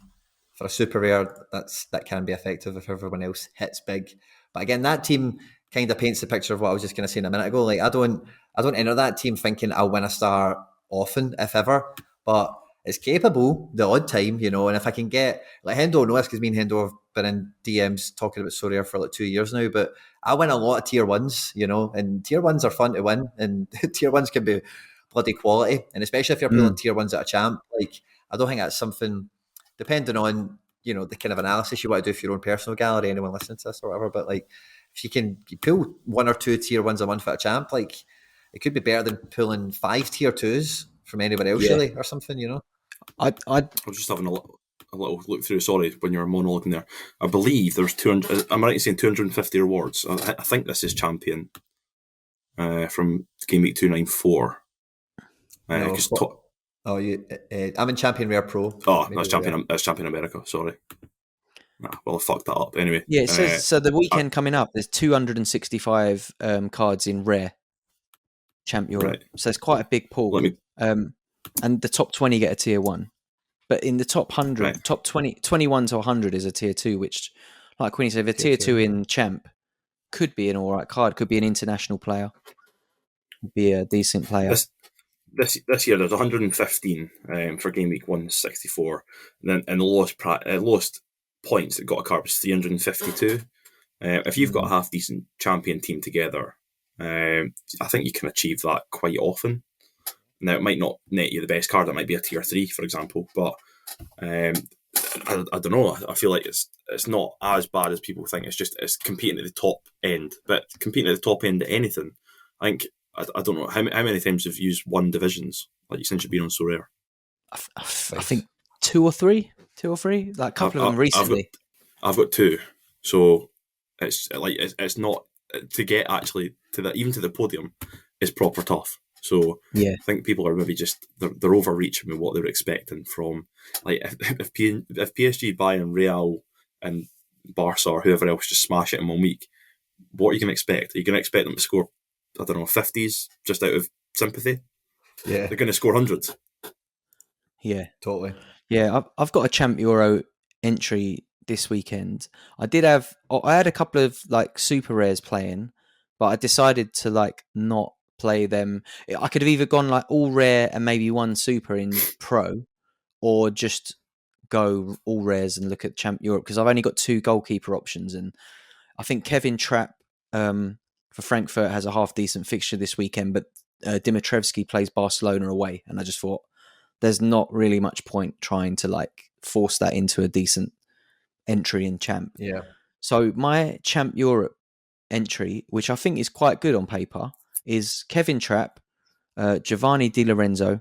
for a super rare, that can be effective if everyone else hits big. But again, that team kind of paints the picture of what I was just going to say a minute ago. Like I don't enter that team thinking I'll win a star often, if ever, but it's capable the odd time, and if I can get, like Hendo knows, because me and Hendo have been in DMs talking about Sorare for like 2 years now, but I win a lot of tier ones, and tier ones are fun to win, and tier ones can be bloody quality, and especially if you're pulling tier ones at a champ, like I don't think that's something, depending on, the kind of analysis you want to do for your own personal gallery, anyone listening to this or whatever, but like if you pull 1 or 2 tier ones a month at a champ, like it could be better than pulling 5 tier 2s from anywhere else, really, or something, I was just having a little look through. Sorry, when you were monologuing there, I believe there's 200. Am I right in saying 250 rewards? I think this is champion from gameweek 294. I'm in Champion Rare Pro. Oh, that's champion. That's Champion America. Sorry. Well, I fucked that up. Anyway, yeah. It says so. The weekend coming up, there's 265 cards in Rare Champ Europe, right. So it's quite a big pool. And the top 20 get a tier 1. But in the top 100, right. Top 21 to 100 is a tier 2, which, like Queenie said, if a tier 2 in Champ could be an all right card, could be an international player, be a decent player. This year there's 115 for game week 164, and the lowest points that got a card was 352. If you've got a half decent champion team together, I think you can achieve that quite often. Now, it might not net you the best card. It might be a tier 3, for example. But I don't know. I feel like it's not as bad as people think. It's competing at the top end. But competing at the top end of anything, I think, I don't know, how many times have you used 1 divisions, like since you've been on Sorare? I think 2 or 3. Like a couple of them recently. I've got 2. So it's not, to get actually even to the podium is proper tough. So yeah. I think people are maybe just they're overreaching with what they're expecting from, like, if PSG, Bayern, Real, and Barca or whoever else just smash it in 1 week, what are you going to expect? Are you going to expect them to score, I don't know, 50s just out of sympathy? Yeah, they're going to score hundreds. Yeah, totally. Yeah, I've got a Champ Euro entry this weekend. I had a couple of like super rares playing, but I decided to like not play them. I could have either gone like all rare and maybe 1 super in pro, or just go all rares and look at Champ Europe, because I've only got 2 goalkeeper options, and I think Kevin Trapp for Frankfurt has a half decent fixture this weekend, but Dimitrievski plays Barcelona away, and I just thought there's not really much point trying to like force that into a decent entry in Champ. Yeah. So my Champ Europe entry, which I think is quite good on paper, is Kevin Trapp, Giovanni Di Lorenzo,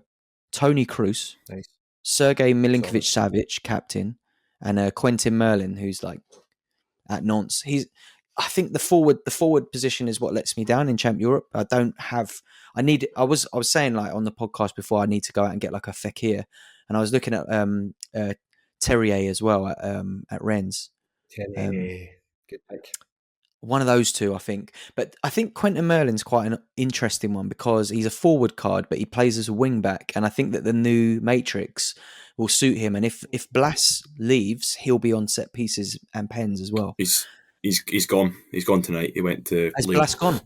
Tony Kroos, nice. Sergei Milinkovic-Savic, captain, and Quentin Merlin, who's like at Nantes. I think the forward position is what lets me down in Champ Europe. I was saying like on the podcast before, I need to go out and get like a Fekir, and I was looking at Terrier as well at Rennes. Good pick. One of those 2, I think. But I think Quentin Merlin's quite an interesting one because he's a forward card, but he plays as a wing back. And I think that the new Matrix will suit him. And if Blas leaves, he'll be on set pieces and pens as well. He's gone. He's gone tonight. He went to Has Blas gone?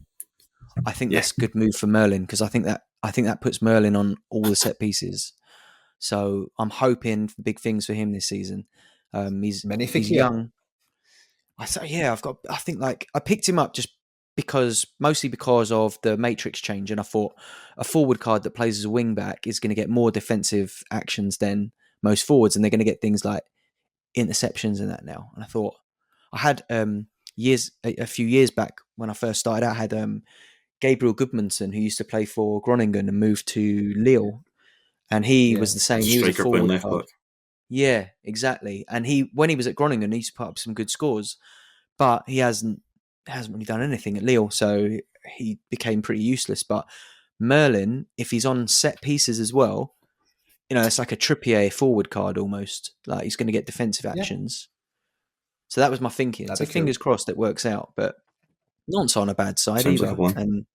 I think that's a good move for Merlin, because I think that puts Merlin on all the set pieces. So I'm hoping for big things for him this season. He's young. I think like I picked him up just mostly because of the Matrix change, and I thought a forward card that plays as a wing back is going to get more defensive actions than most forwards, and they're going to get things like interceptions and that now. And I thought I had a few years back when I first started out, I had Gabriel Goodmanson, who used to play for Groningen and moved to Lille, and he was the same. He was a forward card. Yeah, exactly. And when he was at Groningen, he used to put up some good scores, but he hasn't really done anything at Lille, so he became pretty useless. But Merlin, if he's on set pieces as well, it's like a Trippier forward card almost. Like he's going to get defensive actions. So that was my thinking. So fingers crossed it works out. But not on a bad side Sounds either. like a plan.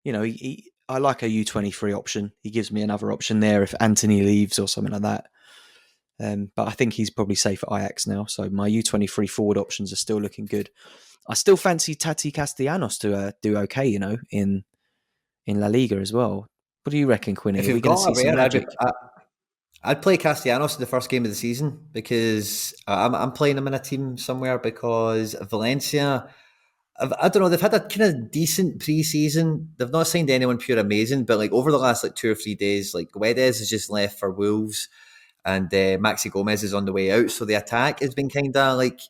And I like a U23 option. He gives me another option there if Anthony leaves or something like that. But I think he's probably safe at Ajax now. So my U23 forward options are still looking good. I still fancy Tati Castellanos to do okay, in La Liga as well. What do you reckon, Quinny? If Are we you've going to got see a some rare, magic? I'd play Castellanos in the first game of the season because I'm playing him in a team somewhere because Valencia, I don't know, they've had a kind of decent pre-season. They've not signed anyone pure amazing, but like over the last like 2 or 3 days, like Guedes has just left for Wolves and Maxi Gomez is on the way out. So the attack has been kind of like,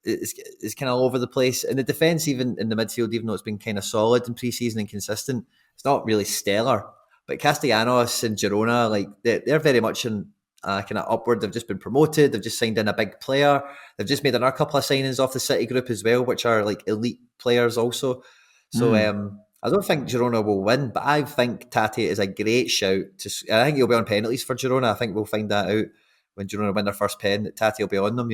it's kind of all over the place. And the defence, even in the midfield, even though it's been kind of solid in pre-season and consistent, it's not really stellar. But Castellanos and Girona, like they're very much in kind of upward. They've just been promoted. They've just signed in a big player. They've just made another couple of signings off the City group as well, which are like elite players also. So I don't think Girona will win, but I think Tati is a great shout. I think he'll be on penalties for Girona. I think we'll find that out when Girona win their first pen. That Tati will be on them.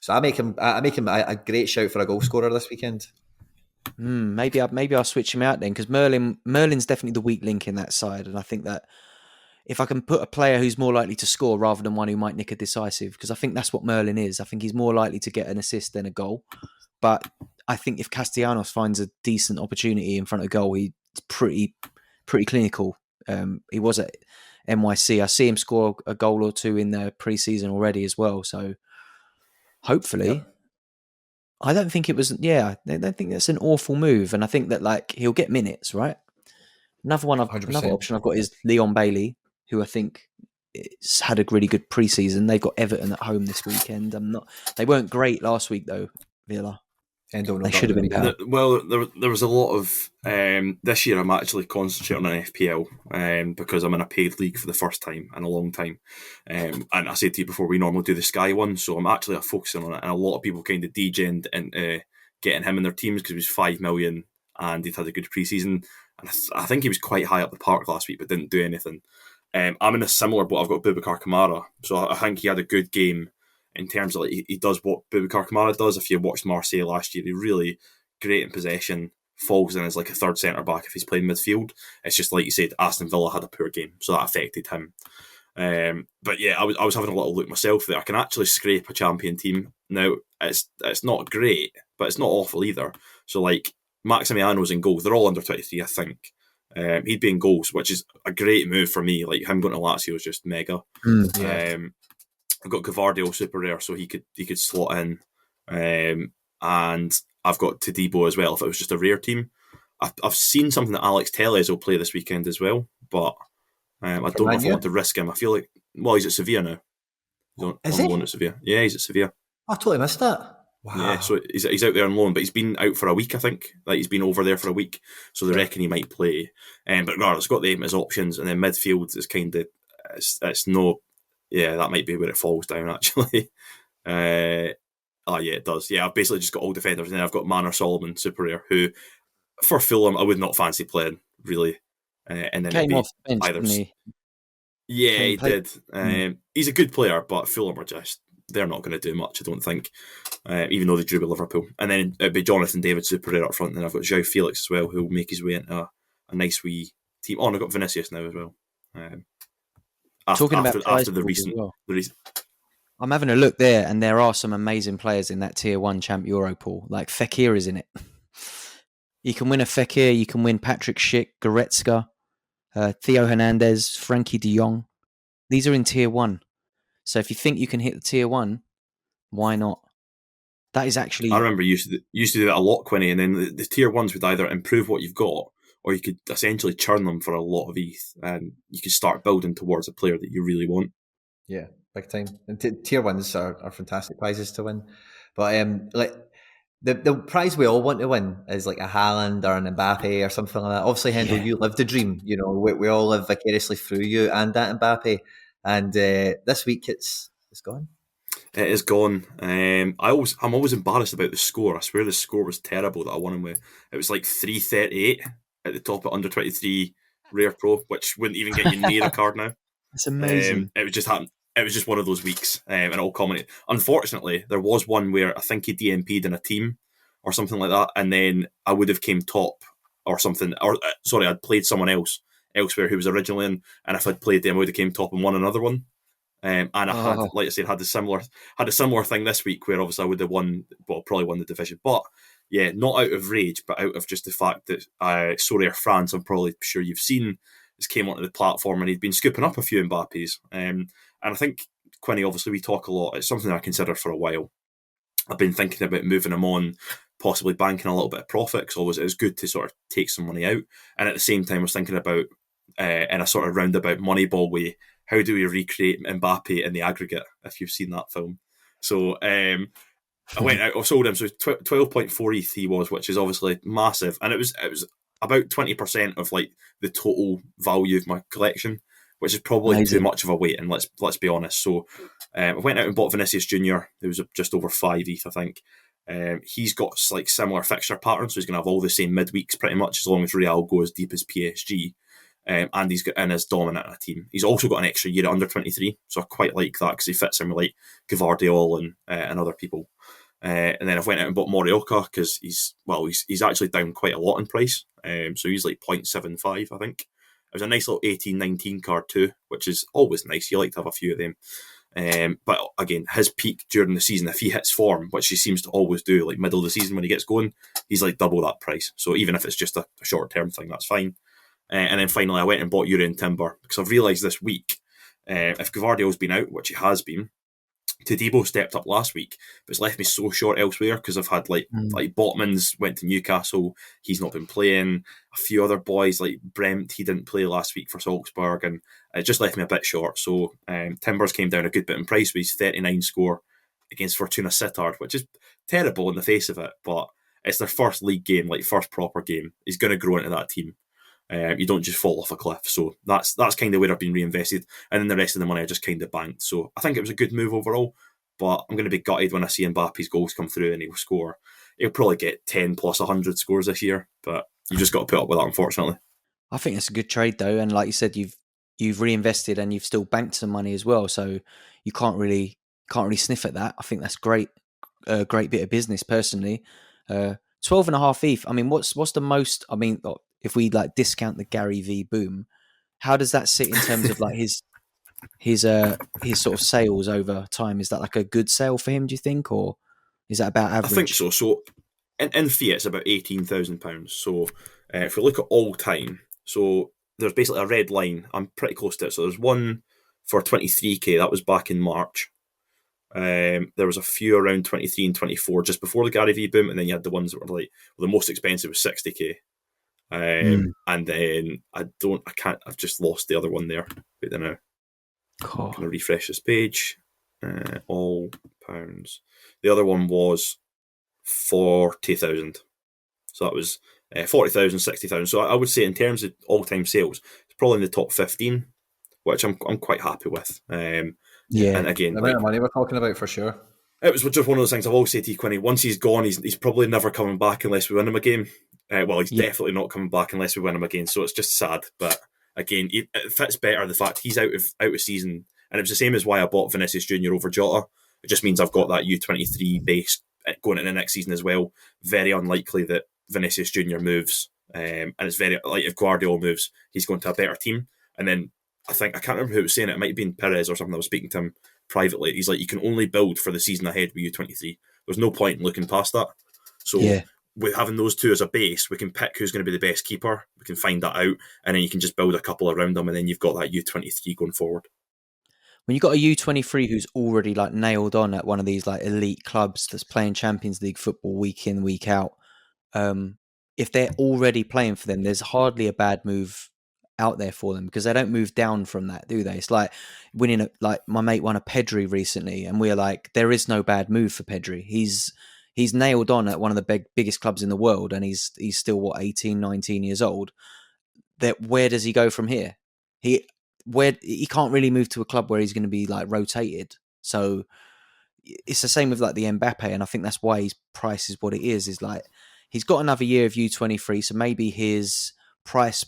So I make him a great shout for a goal scorer this weekend. Maybe I'll switch him out then because Merlin's definitely the weak link in that side, and I think that if I can put a player who's more likely to score rather than one who might nick a decisive, because I think that's what Merlin is. I think he's more likely to get an assist than a goal. But I think if Castellanos finds a decent opportunity in front of goal, he's pretty clinical. He was at NYC. I see him score a goal or two in the pre-season already as well. So hopefully. Yep. I don't think it was. I don't think that's an awful move, and I think that like he'll get minutes, right? Another option I've got is Leon Bailey, who I think had a really good preseason. They've got Everton at home this weekend. They weren't great last week though, Villa. Hendo, they should have been better. Well, there was a lot of this year. I'm actually concentrating on FPL because I'm in a paid league for the first time in a long time. And I said to you before, we normally do the Sky one, so I'm actually focusing on it. And a lot of people kind of degened into getting him in their teams because he was 5 million and he'd had a good preseason. And I think he was quite high up the park last week, but didn't do anything. I'm in a similar boat. I've got Boubacar Kamara, so I think he had a good game. In terms of he does what Boubacar Kamara does. If you watched Marseille last year, he really great in possession, falls in as like a third centre back if he's playing midfield. It's just like you said, Aston Villa had a poor game, so that affected him. But yeah, I was having a little look myself there. I can actually scrape a champion team now. It's not great, but it's not awful either. So like Maximiano's in goals. They're all under 23, I think. He'd be in goals, which is a great move for me. Like him going to Lazio is just mega. I've got Gavardio super rare, so he could slot in, and I've got Todibo as well. If it was just a rare team, I've seen something that Alex Telles will play this weekend as well, but I don't know if I want to risk him. I feel like he's at Sevilla now. He's on loan at Sevilla. Yeah, he's at Sevilla. I totally missed that. Wow. Yeah, so he's out there on loan, but he's been out for a week. I think like he's been over there for a week, so they reckon he might play. But regardless, got them as options, and then midfield is kind of it's no. Yeah, that might be where it falls down, actually. Yeah, it does. Yeah, I've basically just got all defenders, and then I've got Manor Solomon, super rare, who, for Fulham, I would not fancy playing, really. And then came off the bench, didn't he? Yeah, he did. He's a good player, but Fulham are they're not going to do much, I don't think, even though they drew with Liverpool. And then it'd be Jonathan David, super rare up front, and then I've got João Felix as well, who'll make his way into a nice wee team. Oh, and I've got Vinicius now as well. After the recent, I'm having a look there, and there are some amazing players in that Tier 1 Champ Euro pool. Like Fekir is in it. You can win a Fekir, you can win Patrick Schick, Goretzka, Theo Hernandez, Frankie de Jong. These are in Tier 1. So if you think you can hit the Tier 1, why not? That is actually... I remember you used to do that a lot, Quinny, and then the Tier 1s would either improve what you've got, or you could essentially churn them for a lot of ETH, and you could start building towards a player that you really want. Yeah, big time. And tier 1s are fantastic prizes to win. But like the prize we all want to win is like a Haaland or an Mbappe or something like that. Obviously, Hendo, you live the dream. You know, we all live vicariously through you and that Mbappe. And this week it's gone. It is gone. I'm always embarrassed about the score. I swear the score was terrible that I won him with. It was like 338 at the top of under 23 Rare Pro, which wouldn't even get you near a card now. That's amazing. It was just one of those weeks, and it all culminated. Unfortunately, there was one where I think he DMP'd in a team, or something like that, and then I would have came top or something, or sorry, I'd played someone else elsewhere who was originally in, and if I'd played them, I would have came top and won another one. And I had, like I said, had a similar thing this week where obviously I would have probably won the division. But yeah, not out of rage, but out of just the fact that Sorare France, I'm probably sure you've seen, has came onto the platform and he'd been scooping up a few Mbappes. And I think, Quinny, obviously we talk a lot. It's something I considered for a while. I've been thinking about moving him on, possibly banking a little bit of profit, because it was good to sort of take some money out. And at the same time, I was thinking about, in a sort of roundabout Moneyball way, how do we recreate Mbappe in the aggregate, if you've seen that film? So I went out, I sold him, so 12.4 ETH he was, which is obviously massive. And it was about 20% of like the total value of my collection, which is probably too much of a weight, and let's be honest. So I went out and bought Vinicius Jr., who was just over 5 ETH, I think. He's got like similar fixture patterns, so he's going to have all the same midweeks pretty much, as long as Real go as deep as PSG. And he's got in as dominant in a team. He's also got an extra year at under 23, so I quite like that because he fits in with like Gvardiol and other people. And then I went out and bought Morioka because he's actually down quite a lot in price. So he's like 0.75, I think. It was a nice little 18-19 card too, which is always nice. You like to have a few of them. But again, his peak during the season, if he hits form, which he seems to always do, like middle of the season when he gets going, he's like double that price. So even if it's just a short-term thing, that's fine. And then finally, I went and bought Urian Timber because I've realised this week, if Gvardiol's been out, which he has been, Todibo stepped up last week, but it's left me so short elsewhere because I've had like Botman's went to Newcastle, he's not been playing. A few other boys like Brent, he didn't play last week for Salzburg, and it just left me a bit short. So Timbers came down a good bit in price with his 39 score against Fortuna Sittard, which is terrible in the face of it, but it's their first league game, like first proper game. He's going to grow into that team. You don't just fall off a cliff. So that's kind of where I've been reinvested. And then the rest of the money I just kind of banked. So I think it was a good move overall, but I'm going to be gutted when I see Mbappe's goals come through and he'll score. He'll probably get 10 plus 100 scores this year, but you just got to put up with that, unfortunately. I think it's a good trade though. And like you said, you've reinvested and you've still banked some money as well. So you can't really sniff at that. I think that's great. A great bit of business personally. 12.5 ETH. I mean, what's the most, I mean, if we like discount the Gary V boom, how does that sit in terms of like his sort of sales over time? Is that like a good sale for him, do you think, or is that about average? I think so. So in fiat, it's about £18,000. So if we look at all time, so there's basically a red line. I'm pretty close to it. So there's one for 23k. That was back in March. There was a few around 23 and 24 just before the Gary V boom, and then you had the ones that were like, well, the most expensive was 60k. And then I've just lost the other one there. Wait there now. I'm going to refresh this page. All pounds. The other one was 40,000. So that was 40,000, 60,000. So I would say in terms of all-time sales, it's probably in the top 15, which I'm quite happy with. Yeah. And again, the amount of money we're talking about for sure. It was just one of those things I've always said to you, Quinny. Once he's gone, he's probably never coming back unless we win him a game. He's definitely not coming back unless we win him again. So it's just sad. But again, it fits better the fact he's out of season. And it was the same as why I bought Vinicius Jr. over Jota. It just means I've got that U23 base going into the next season as well. Very unlikely that Vinicius Jr. moves. And it's very, like if Guardiola moves, he's going to a better team. And then I can't remember who was saying it. It might have been Perez or something. I was speaking to him privately. He's like, you can only build for the season ahead with U23. There's no point in looking past that. So with having those two as a base, we can pick who's going to be the best keeper. We can find that out, and then you can just build a couple around them, and then you've got that U23 going forward. When you've got a U23 who's already like nailed on at one of these like elite clubs that's playing Champions League football week in, week out, if they're already playing for them, there's hardly a bad move out there for them because they don't move down from that, do they? It's like winning like my mate won a Pedri recently, and we're like, there is no bad move for Pedri. He's nailed on at one of the biggest clubs in the world, and he's still 18, 19 years old. Where does he go from here? He can't really move to a club where he's going to be like rotated. So it's the same with like the Mbappe, and I think that's why his price is what it is. Is like he's got another year of U23, so maybe his price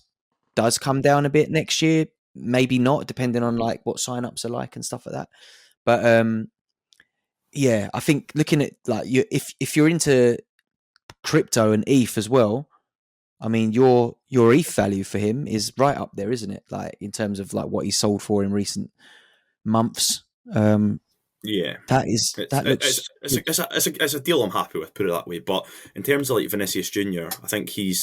does come down a bit next year, maybe not, depending on like what signups are like and stuff like that. But I think looking at like if you're into crypto and ETH as well. I mean, your ETH value for him is right up there, isn't it? Like in terms of like what he sold for in recent months. Yeah, it's a deal I'm happy with. Put it that way. But in terms of like Vinicius Junior, I think he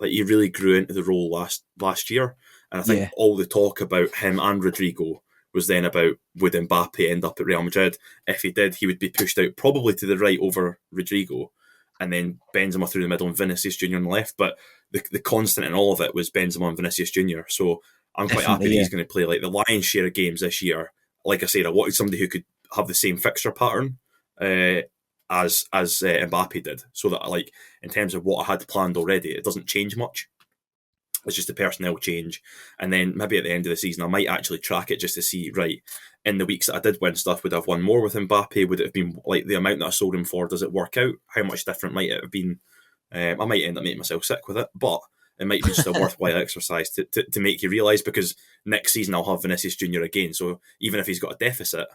really grew into the role last year, and I think all the talk about him and Rodrigo was then about would Mbappe end up at Real Madrid. If he did, he would be pushed out probably to the right over Rodrigo, and then Benzema through the middle and Vinicius Junior on the left. But the constant in all of it was Benzema and Vinicius Junior. So I'm quite happy that he's going to play like the lion's share of games this year. Like I said, I wanted somebody who could have the same fixture pattern as Mbappe did, so that like in terms of what I had planned already, it doesn't change much. It's just a personnel change, and then maybe at the end of the season, I might actually track it just to see, right, in the weeks that I did win stuff, would I have won more with Mbappe? Would it have been like the amount that I sold him for? Does it work out? How much different might it have been? I might end up making myself sick with it, but it might be just a worthwhile exercise to make you realise, because next season I'll have Vinicius Junior again. So even if he's got a deficit,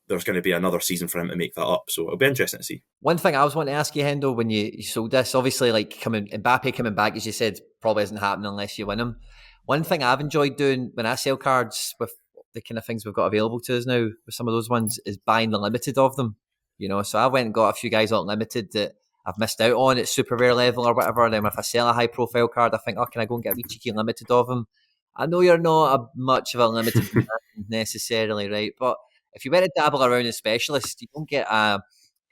there's going to be another season for him to make that up. So it'll be interesting to see. One thing I was wanting to ask you, Hendo, when you sold this, obviously, like Mbappe coming back, as you said, probably isn't happening unless you win him. One thing I've enjoyed doing when I sell cards with the kind of things we've got available to us now, with some of those ones, is buying the limited of them. You know, so I went and got a few guys on limited that I've missed out on at super rare level or whatever. And then if I sell a high profile card, I think, oh, can I go and get a wee cheeky limited of them? I know you're not much of a limited necessarily, right? But if you went to dabble around in specialists, you don't get a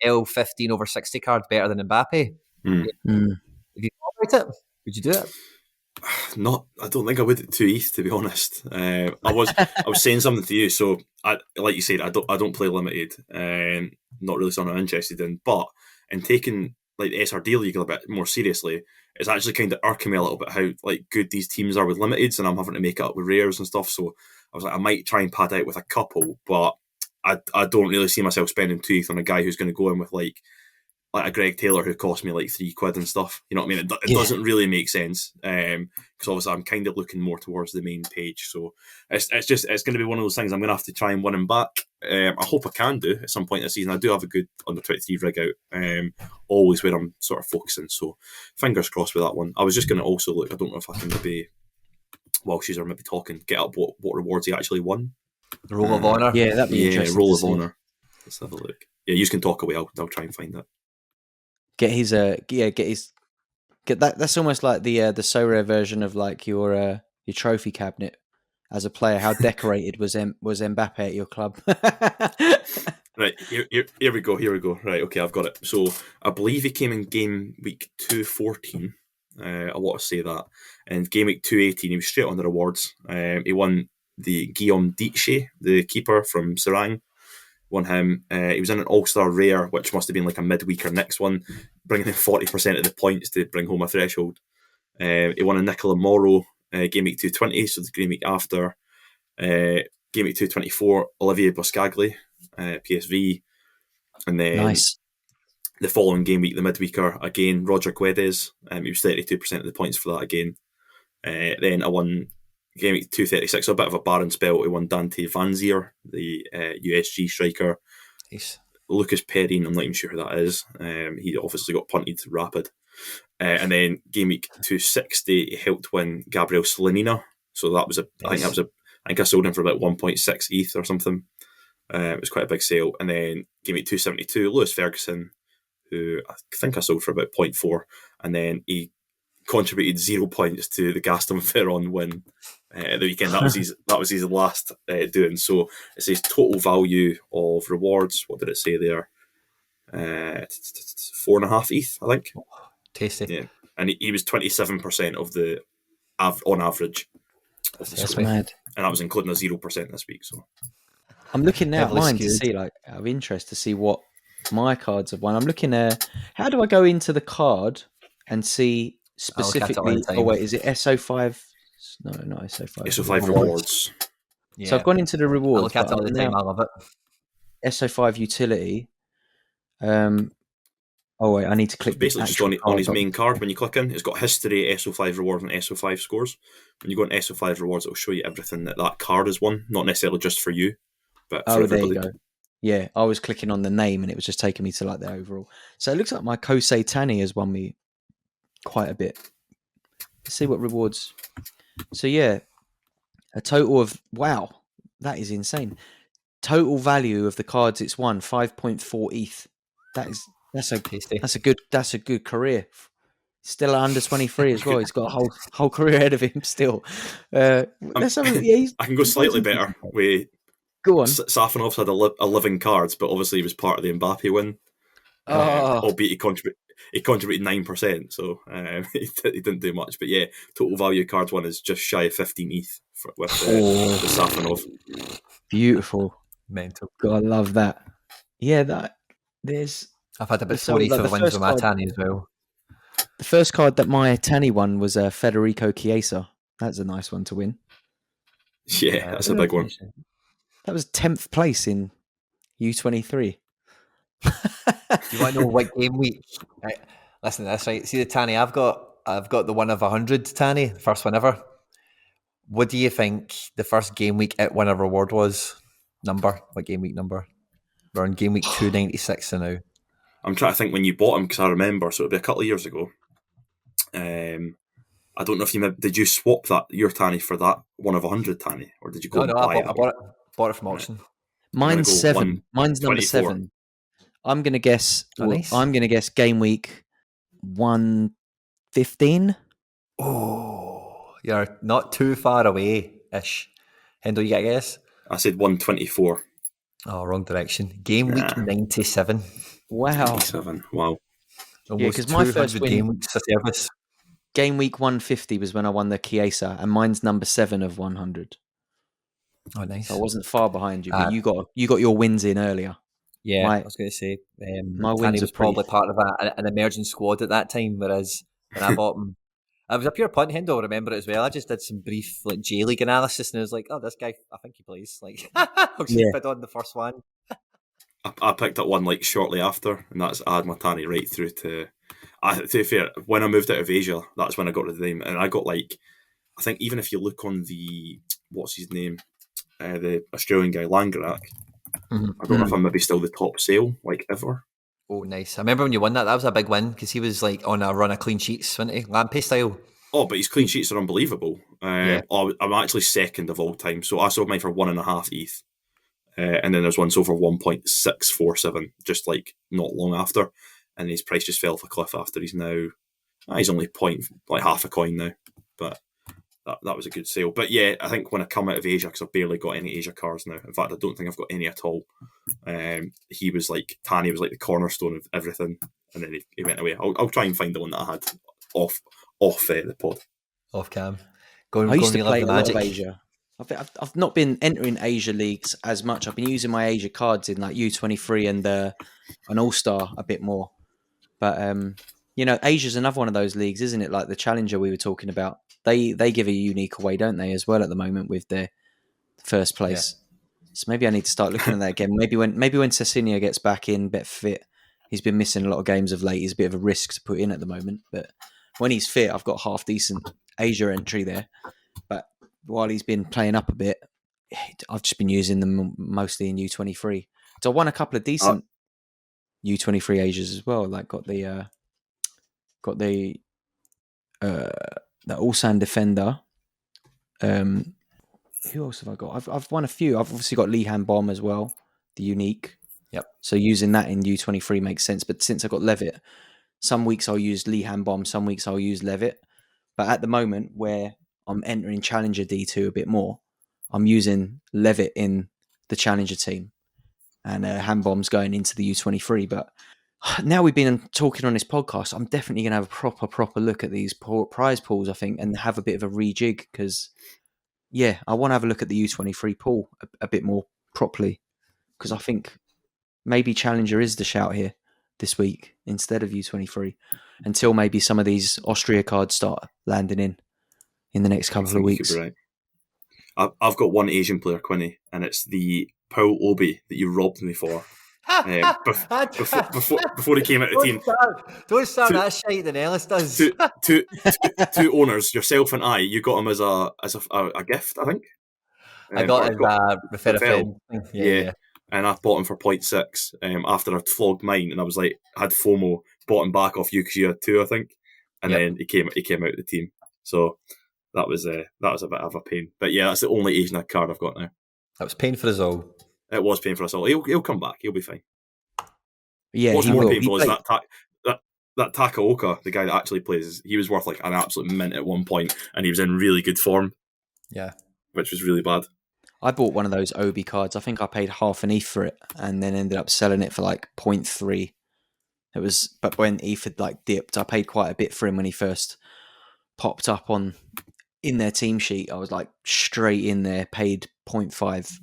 L15 over 60 card better than Mbappe. If you thought about it, would you do it? Not, I don't think I would at 2 ETH, to be honest. I was saying something to you. So, like you said, I don't play limited. Not really something I'm interested in. But in taking like the SRD League a bit more seriously, it's actually kind of irking me a little bit how like good these teams are with limiteds, and I'm having to make it up with rares and stuff. So I was like, I might try and pad out with a couple, but I don't really see myself spending 2 ETH on a guy who's going to go in with like a Greg Taylor who cost me like £3 and stuff. You know what I mean? It doesn't really make sense, because obviously I'm kind of looking more towards the main page. So it's going to be one of those things I'm going to have to try and win him back. I hope I can do at some point this season. I do have a good under 23 rig out, always where I'm sort of focusing. So fingers crossed with that one. I was just going to also look. I don't know if I can maybe, while she's maybe talking, get up what rewards he actually won. The Roll of Honour. Yeah, that'd be interesting. Roll of Honour. Let's have a look. Yeah, you can talk away. I'll try and find that. Get that. That's almost like the Sorare version of like your trophy cabinet as a player. How decorated was Mbappe at your club? Right, here we go. Right, okay, I've got it. So I believe he came in game week 214. I want to say that. And game week 218, he was straight on the rewards. He won the Guillaume Dietschy, the keeper from Sorare. Won him. He was in an All-Star Rare, which must have been like a midweek or next one, bringing in 40% of the points to bring home a threshold. He won a Nicola Morrow game week 220, so the game week after. Game week 224, Olivier Boscagli, PSV. And then nice. The following game week, the midweeker, again, Roger Guedes. He was 32% of the points for that again. Then I won game week 236, so a bit of a barren spell. He won Dante Vanzier, the USG striker. Nice. Lucas Perrin, I'm not even sure who that is. He obviously got punted to Rapid. And then game week 260, he helped win Gabriel Solanina. So that was I think I sold him for about 1.6 ETH or something. It was quite a big sale. And then game week 272, Lewis Ferguson, who I think I sold for about 0.4. And then he contributed 0 points to the Gaston Ferron win at the weekend. That was his last doing. So it says total value of rewards. What did it say there? 4.5 ETH, I think. Tasty. Yeah, and he was 27% of the on average. That's mad. And that was including a 0% this week. So I'm looking now at mine to see, like, out of interest, to see what my cards have won. I'm looking at how do I go into the card and see specifically? Oh wait, is it SO5? No, not SO5. SO5 rewards. Yeah. So I've gone into the rewards. I look at it all the time. I love it. SO5 utility. Oh wait, I need to click. So basically, just on his main card, when you click in, it's got history, SO5 rewards, and SO5 scores. When you go on SO5 rewards, it'll show you everything that card has won, not necessarily just for you, but for everybody. There you go. Yeah, I was clicking on the name and it was just taking me to like the overall. So it looks like my Kosei Tani has won me quite a bit. Let's see what rewards. So yeah, a total of that is insane. Total value of the cards it's won 5.4 ETH. That's a good career. Still under 23 as well. He's got a whole career ahead of him still. Let's have a look. Yeah, I can go slightly better. Go on. Safanov's had 11 cards, but obviously he was part of the Mbappe win. Albeit he contributed 9%, so he didn't do much. But yeah, total value cards one is just shy of 15 ETH with Safanov. Beautiful. Mental. God, I love that. Yeah, I've had a bit 4 ETH for wins with my Tanny as well. The first card that my Tanny won was Federico Chiesa. That's a nice one to win. Yeah, that's a big one. That was 10th place in U23. You want to know what game week? Right, listen to this, right? See the Tanny I've got the 1 of 100 Tanny, first one ever. What do you think the first game week at winner reward was? What game week number? We're on game week 296 now. I'm trying to think when you bought him because I remember, so it'll be a couple of years ago. I don't know if did you swap your Tanny for that 1 of 100 Tanny, or did you go buy it? I bought it from auction. Mine's 7. Mine's number 7. I'm gonna guess. Nice. I'm gonna guess game week 115. Oh, you're not too far away ish. Hendo, you got a guess? I said 124. Oh, wrong direction. Game week 97. Wow. 97. Wow. Almost because my first win, game weeks for service. Game week 150 was when I won the Chiesa, and mine's number 7 of 100. Oh, nice. So I wasn't far behind you, but you got your wins in earlier. Yeah, I was going to say, my Tanny was probably part of an emerging squad at that time, whereas when I bought him, I was a pure punt. Hendo, I remember it as well. I just did some brief J-League analysis, and I was like, oh, this guy, I think he plays. I'll just bid on the first one. I picked up one shortly after, and I had my Tanny right through to... to be fair, when I moved out of Asia, that's when I got rid of the name, and I got I think even if you look on the... What's his name? The Australian guy, Langerak. Mm-hmm. I don't know if I'm maybe still the top sale, ever. Oh, nice. I remember when you won that was a big win, because he was on a run of clean sheets, wasn't he? Lampay style. Oh, but his clean sheets are unbelievable. I'm actually second of all time, so I sold mine for 1.5 ETH. And then there's one sold for 1.647, just not long after. And his price just fell off a cliff after. He's now... he's only half a coin now. But... That was a good sale. But yeah, I think when I come out of Asia, because I've barely got any Asia cards now. In fact, I don't think I've got any at all. He was Tanny was the cornerstone of everything. And then he went away. I'll try and find the one that I had off the pod. Off cam. I used to play a lot of Asia. I've not been entering Asia leagues as much. I've been using my Asia cards in U23 and an All-Star a bit more. But, Asia's another one of those leagues, isn't it? Like the Challenger we were talking about. They give a unique away, don't they, as well at the moment with their first place. Yeah. So maybe I need to start looking at that again. Maybe when Cecilia gets back in, bit fit, he's been missing a lot of games of late. He's a bit of a risk to put in at the moment. But when he's fit, I've got half decent Asia entry there. But while he's been playing up a bit, I've just been using them mostly in U23. So I won a couple of decent U23 Asias as well. Got the Ulsan defender. Who else have I got? I've won a few. I've obviously got Lihan Bomb as well, the unique. Yep. So using that in U23 makes sense. But since I got Levitt, some weeks I'll use Lihan Bomb, some weeks I'll use Levitt. But at the moment where I'm entering Challenger D2 a bit more, I'm using Levitt in the Challenger team, and Handbomb's going into the U23. But now we've been talking on this podcast, I'm definitely going to have a proper look at these prize pools, I think, and have a bit of a rejig because, I want to have a look at the U23 pool a bit more properly because I think maybe Challenger is the shout here this week instead of U23 until maybe some of these Austria cards start landing in the next couple of weeks. Right. I've got one Asian player, Quinny, and it's the Paul Obi that you robbed me for. Before he came out of the team. Don't start that shite than Ellis does. Two owners, yourself and I, you got him as a gift, I think. I got his referral. Yeah. And I bought him for 0.6 after I'd flogged mine, and I was had FOMO, bought him back off you because you had 2, I think. and then he came out of the team. So that was a bit of a pain. But yeah, that's the only Asian card I've got now. That was pain for us all. It was pain for us all. He'll come back. He'll be fine. Yeah, What's he more will. painful is that Takaoka, the guy that actually plays, he was worth like an absolute mint at one point, and he was in really good form. Yeah, which was really bad. I bought one of those Obi cards. I think I paid half an ETH for it, and then ended up selling it for like 0.3. It was, but when ETH had like dipped, I paid quite a bit for him when he first popped up in their team sheet. I was like straight in there, paid 0.5,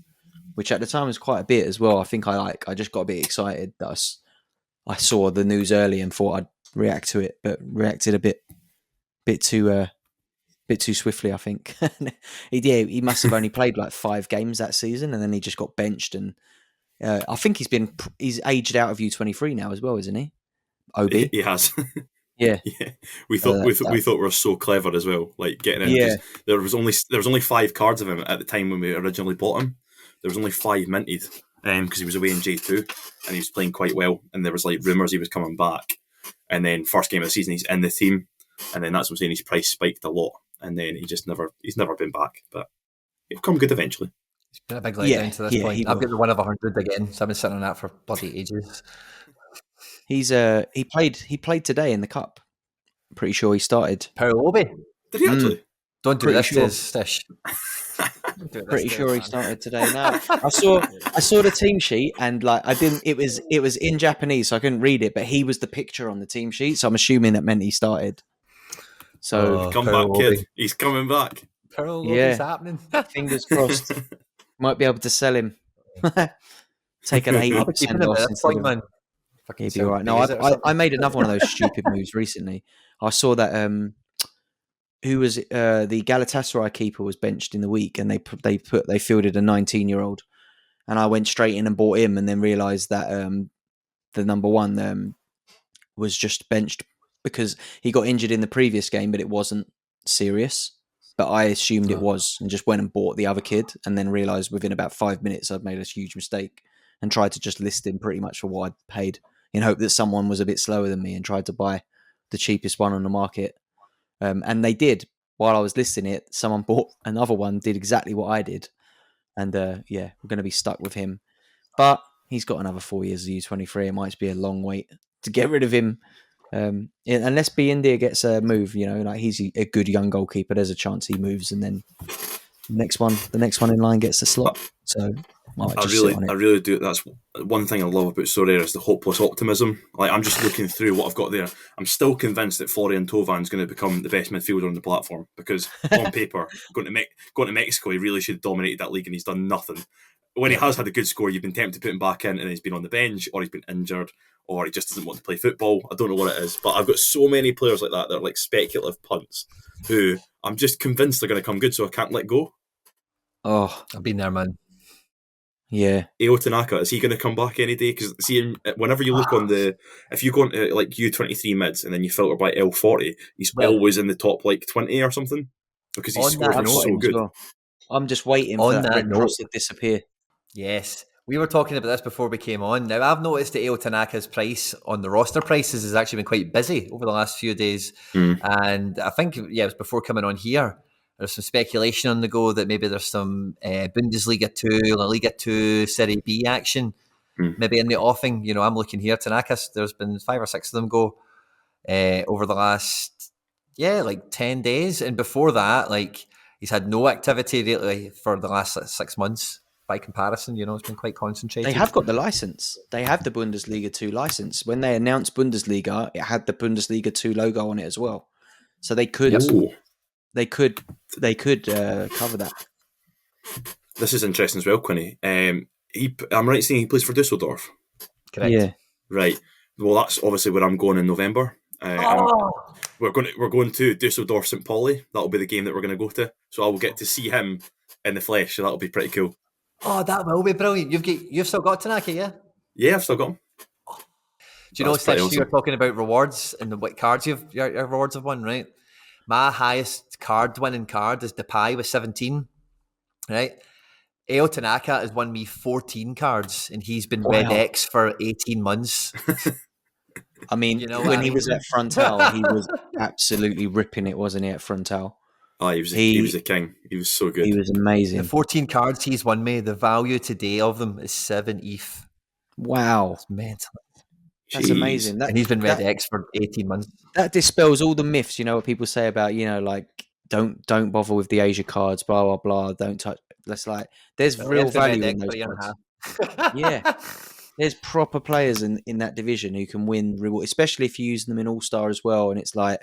which at the time was quite a bit as well. I think I just got a bit excited that I saw the news early and thought I'd react to it, but reacted a bit too swiftly, I think. He must have only played like 5 games that season, and then he just got benched. And I think he's aged out of U23 now as well, isn't he? Obi, he has. Yeah. Yeah. We thought we were so clever as well, like getting in. Yeah. There was only 5 cards of him at the time when we originally bought him. There was only 5 minted, because he was away in J2 and he was playing quite well, and there was like rumours he was coming back. And then first game of the season he's in the team, and then that's what I'm saying, his price spiked a lot, and then he's never been back. But he'll come good eventually. It's been a big letdown to this point. I've got the 1 of 100 again, so I've been sitting on that for bloody ages. He played today in the cup. I'm pretty sure he started. Obi. Did he actually? Don't do this to Stish. Pretty sure he started today. No, I saw the team sheet, and like I didn't. It was in Japanese, so I couldn't read it. But he was the picture on the team sheet, so I'm assuming that meant he started. So come back, kid. He's coming back. Obi's happening. Fingers crossed. Might be able to sell him. Take an 80% loss instead of man. He'd be all right. No, I made another one of those stupid moves recently. I saw that who was the Galatasaray keeper was benched in the week, and they fielded a 19-year-old, and I went straight in and bought him, and then realised that the number 1 was just benched because he got injured in the previous game, but it wasn't serious. But I assumed it was, and just went and bought the other kid, and then realised within about 5 minutes I'd made a huge mistake, and tried to just list him pretty much for what I'd paid, in hope that someone was a bit slower than me and tried to buy the cheapest one on the market. And they did. While I was listing it, someone bought another one, did exactly what I did. And we're going to be stuck with him. But he's got another 4 years of U23. It might be a long wait to get rid of him. Unless B India gets a move, like he's a good young goalkeeper, there's a chance he moves, and then the next one in line gets the slot. So I really do. That's one thing I love about Sorare is the hopeless optimism. Like, I'm just looking through what I've got there. I'm still convinced that Florian Thauvin is going to become the best midfielder on the platform, because on paper, going to Mexico, he really should have dominated that league, and he's done nothing. When he has had a good score, you've been tempted to put him back in, and he's been on the bench, or he's been injured, or he just doesn't want to play football. I don't know what it is, but I've got so many players like that are like speculative punts who I'm just convinced they're going to come good, so I can't let go. Oh, I've been there, man. Yeah. Eo Tanaka, is he going to come back any day? Because see, whenever you look on if you go into like U23 mids and then you filter by L40, he's always in the top like 20 or something, because he scores so good. Well. I'm just waiting for that Cross to disappear. Yes. We were talking about this before we came on. Now, I've noticed that Eo Tanaka's price on the roster prices has actually been quite busy over the last few days. And I think, it was before coming on here, there's some speculation on the go that maybe there's some Bundesliga 2, La Liga 2, Serie B action, maybe in the offing. I'm looking here, Tanaka's, there's been 5 or 6 of them go over the last, 10 days. And before that, he's had no activity really for the last 6 months. By comparison, it's been quite concentrated. They have got the license. They have the Bundesliga 2 license. When they announced Bundesliga, it had the Bundesliga 2 logo on it as well. So they could, they could cover that. This is interesting as well, Quinny. I'm right saying he plays for Dusseldorf. Correct. Yeah. Right. Well, that's obviously where I'm going in November. We're going to Dusseldorf St. Pauli. That'll be the game that we're going to go to. So I will get to see him in the flesh. So that'll be pretty cool. Oh, that will be brilliant. You've still got Tanaka, yeah? Yeah, I've still got him. Do you know, Stitch, awesome. You were talking about rewards and what cards your rewards have won, right? My highest winning card is Depay with 17, right? Eo Tanaka has won me 14 cards, and he's been Red X for 18 months. I mean, You know when what I he mean? was at Frontal, he was absolutely ripping it, wasn't he? At Frontal, Oh, he was a king. He was so he good. was The amazing. 14 cards he's won me, the value today of them is 7 ETH. Wow, That's mental. that's Jeez. amazing. And he's been Red That X for 18 months. that dispels all the myths. You know what people say about, you know, like don't bother with the Asia cards, blah blah blah. Don't touch. That's like there's But real Len's been Red value in X for those a year and cards. a half. Yeah, there's proper players in that division who can win reward, especially if you use them in All Star as well. And it's like,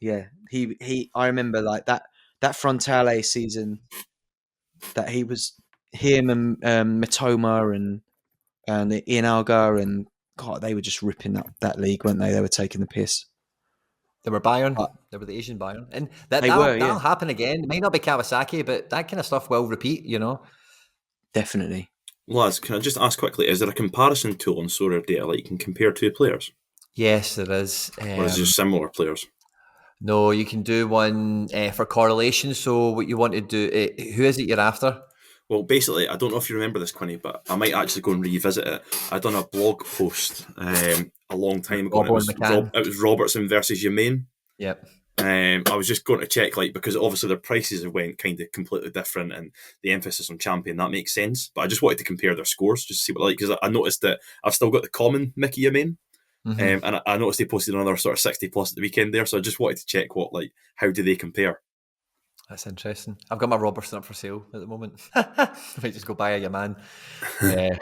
yeah, he. I remember like that Frontale season that he was him and Matoma and Ian Algar and God, they were just ripping up that league, weren't they? They were taking the piss. They were Bayern. But They were the Asian Bayern. And they were, that'll yeah, happen again. It might not be Kawasaki, but that kind of stuff will repeat, you know? definitely. Lads, can I just ask quickly, is there a comparison tool on Sorare data like you can compare two players? Yes, there is. Or is it just similar players? No, you can do one for correlation. So what you want to do, who is it you're after? Well, basically, I don't know if you remember this, Quinny, but I might actually go and revisit it. I done a blog post a long time ago. And it was Robertson versus Yamain. Yep. I was just going to check, like, because obviously their prices have went kind of completely different, and the emphasis on champion, that makes sense. But I just wanted to compare their scores, just to see what like, because I noticed that I've still got the common Mickey Yamain, and I noticed they posted another sort of 60 plus at the weekend there, so I just wanted to check how do they compare. That's interesting. I've got my Robertson up for sale at the moment. I might just go buy a man. But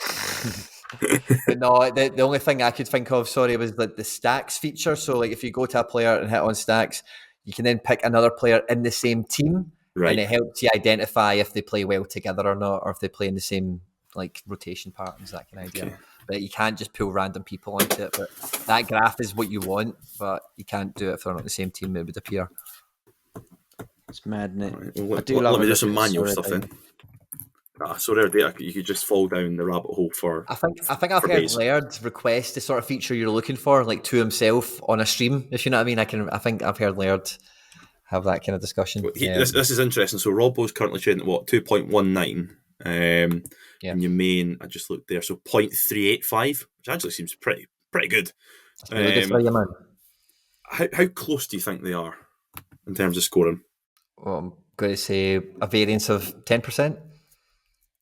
no, the only thing I could think of, sorry, was like the stacks feature. So like if you go to a player and hit on stacks, you can then pick another player in the same team, Right. and it helps you identify if they play well together or not, or if they play in the same like rotation patterns, that kind of idea. Okay. But you can't just pull random people onto it. But that graph is what you want, but you can't do it if they're not the same team. It would appear. It's mad, isn't it? Right. Well, I do love let me do look some at manual Sorare stuff data. then. Sorare data, you could just fall down the rabbit hole for. I think I've heard days. Laird request the sort of feature you're looking for, like to himself on a stream. If you know what I mean, I think I've heard Laird have that kind of discussion. This is interesting. So Robbo's currently trading at what 2.19, and Yamain, I just looked there, so 0.385, which actually seems pretty good. That's really good for you, man. How close do you think they are in terms of scoring? Well, I'm going to say a variance of 10%.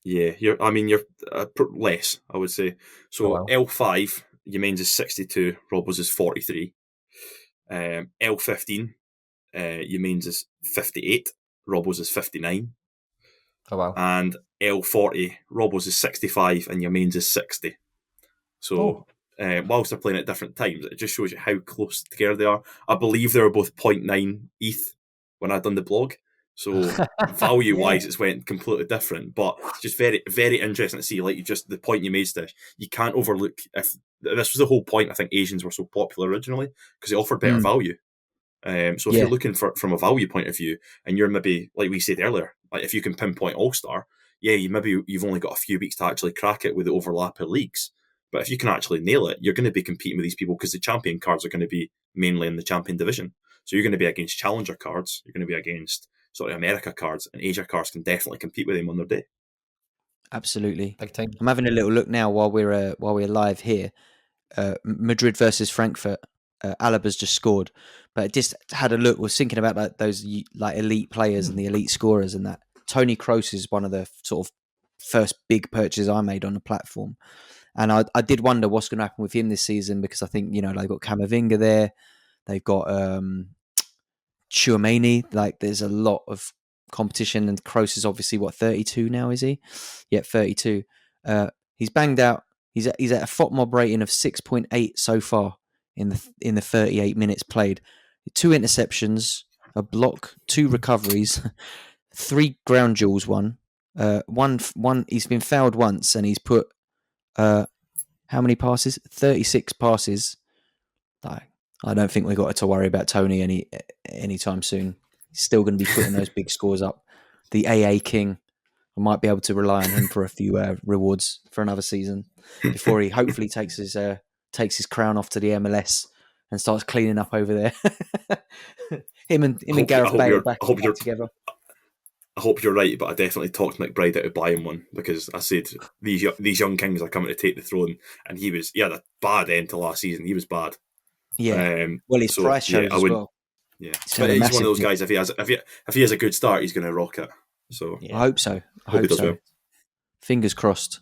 Yeah, you're less, I would say. So L5, Yamain's is 62, Robbo's is 43. L15, Yamain's is 58, Robbo's is 59. Oh wow! And L40, Robbo's is 65 and Yamain's is 60. So whilst they're playing at different times, it just shows you how close together they are. I believe they were both 0.9 ETH when I done the blog. So value-wise, it's went completely different. But it's just very, very interesting to see, like, just the point you made, Stish. You can't overlook, if this was the whole point, I think Asians were so popular originally, because they offered better value. So if you're looking from a value point of view, and you're maybe, like we said earlier, like if you can pinpoint All-Star, you've only got a few weeks to actually crack it with the overlap of leagues. But if you can actually nail it, you're going to be competing with these people, because the champion cards are going to be mainly in the champion division. So you're going to be against challenger cards, you're going to be against sort of America cards, and Asia cards can definitely compete with them on their day. Absolutely. Big time. I'm having a little look now while we're live here. Madrid versus Frankfurt. Alaba's just scored, but I just had a look. Was thinking about like those like elite players and the elite scorers, and that Tony Kroos is one of the sort of first big purchases I made on the platform, and I did wonder what's going to happen with him this season, because I think they've got Camavinga there, they've got Tchouaméni. Like there's a lot of competition, and Kroos is obviously 32 now, is he? Yeah, 32. He's banged out. He's at a FOTMOB rating of 6.8 so far in the 38 minutes played. 2 interceptions, a block, 2 recoveries, 3 ground duels won. One he's been fouled once, and he's put how many passes? 36 passes. I don't think we've got to worry about Tony anytime soon. He's still going to be putting those big scores up. The AA King. I might be able to rely on him for a few rewards for another season before he hopefully takes his crown off to the MLS and starts cleaning up over there. him and Gareth Bale back together. I hope you're right, but I definitely talked McBride out of buying one because I said these young kings are coming to take the throne, and he had a bad end to last season. He was bad. Yeah. Well, his So price shows I as wouldn't. well. Yeah, He's but had a he's one massive of those dip. guys. If he has a good start, he's going to rock it. So I hope so. I hope he hope does so. well. Fingers crossed.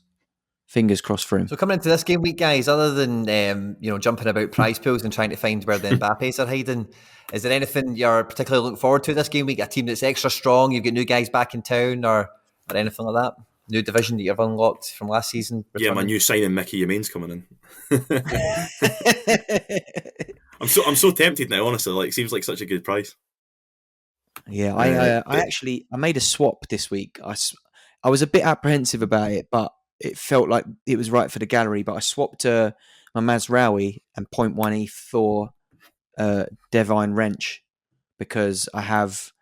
Fingers crossed for him. So coming into this game week, guys, other than jumping about prize pools and trying to find where the Mbappes are hiding, is there anything you're particularly looking forward to this game week? A team that's extra strong, you've got new guys back in town, or anything like that? New division that you've unlocked from last season? Yeah, my new signing, Mickey Yemain's coming in. I'm so tempted now. Honestly, like seems like such a good price. Yeah, I made a swap this week. I was a bit apprehensive about it, but it felt like it was right for the gallery. But I swapped my Mazraoui and 0.1 ETH for Devine Wrench because I have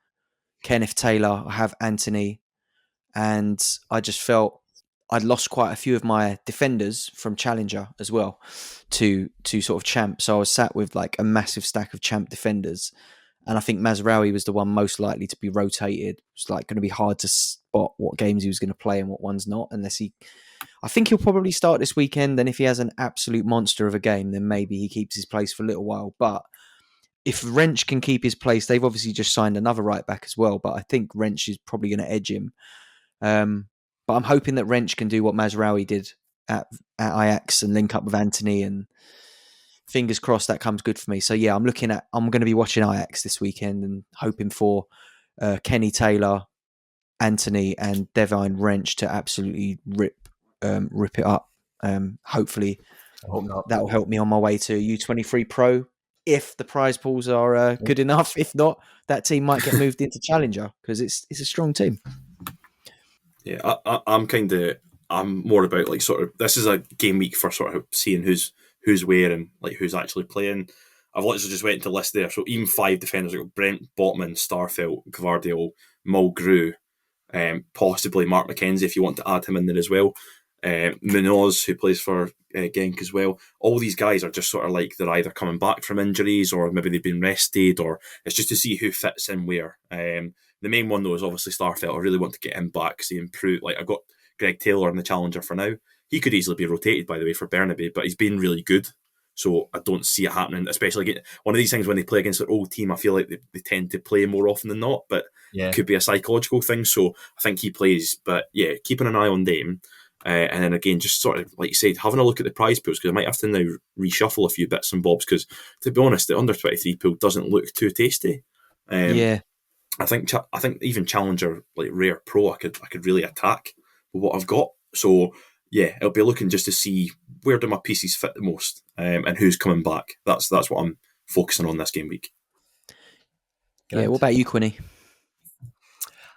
Kenneth Taylor, I have Anthony, and I just felt I'd lost quite a few of my defenders from Challenger as well to sort of Champ. So I was sat with like a massive stack of Champ defenders. And I think Mazraoui was the one most likely to be rotated. It's like going to be hard to spot what games he was going to play and what ones not, I think he'll probably start this weekend. And if he has an absolute monster of a game, then maybe he keeps his place for a little while. But if Wrench can keep his place, they've obviously just signed another right back as well. But I think Wrench is probably going to edge him. But I'm hoping that Wrench can do what Mazraoui did at Ajax and link up with Anthony, and fingers crossed that comes good for me. So yeah, I'm going to be watching Ajax this weekend and hoping for Kenny Taylor, Anthony, and Devine Wrench to absolutely rip it up. Hopefully, that'll help me on my way to U23 Pro if the prize pools are good enough. If not, that team might get moved into Challenger because it's a strong team. Yeah, I'm more about like sort of this is a game week for sort of seeing who's where and like who's actually playing. I've literally just went into the list there. So even 5 defenders, like Brent, Botman, Starfelt, Gvardiol, Mulgrew, possibly Mark McKenzie if you want to add him in there as well. Munoz, who plays for Genk as well. All these guys are just sort of like they're either coming back from injuries or maybe they've been rested, or it's just to see who fits in where. The main one though is obviously Starfelt. I really want to get him back because he improved. Like I've got Greg Taylor in the Challenger for now. He could easily be rotated, by the way, for Burnaby, but he's been really good. So I don't see it happening, especially one of these things when they play against their old team. I feel like they tend to play more often than not, but it could be a psychological thing. So I think he plays. But yeah, keeping an eye on them. And then again, just sort of, like you said, having a look at the prize pools, because I might have to now reshuffle a few bits and bobs, because to be honest, the under 23 pool doesn't look too tasty. I think even Challenger like Rare Pro, I could really attack with what I've got. So yeah, it'll be looking just to see where do my pieces fit the most, and who's coming back. That's what I'm focusing on this game week. Yeah, what about you, Quinny?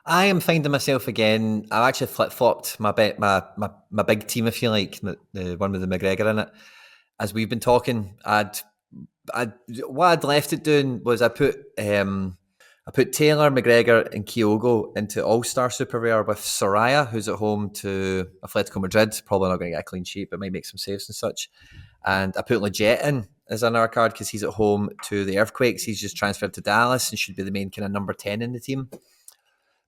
I am finding myself again. I actually flip flopped my big team, if you like, the one with the McGregor in it. As we've been talking, what I'd left it doing was I put Taylor, McGregor, and Kyogo into All-Star Super Rare with Sorare, who's at home to Atletico Madrid. Probably not going to get a clean sheet, but might make some saves and such. And I put Leggett in as another card because he's at home to the Earthquakes. He's just transferred to Dallas and should be the main kind of number 10 in the team.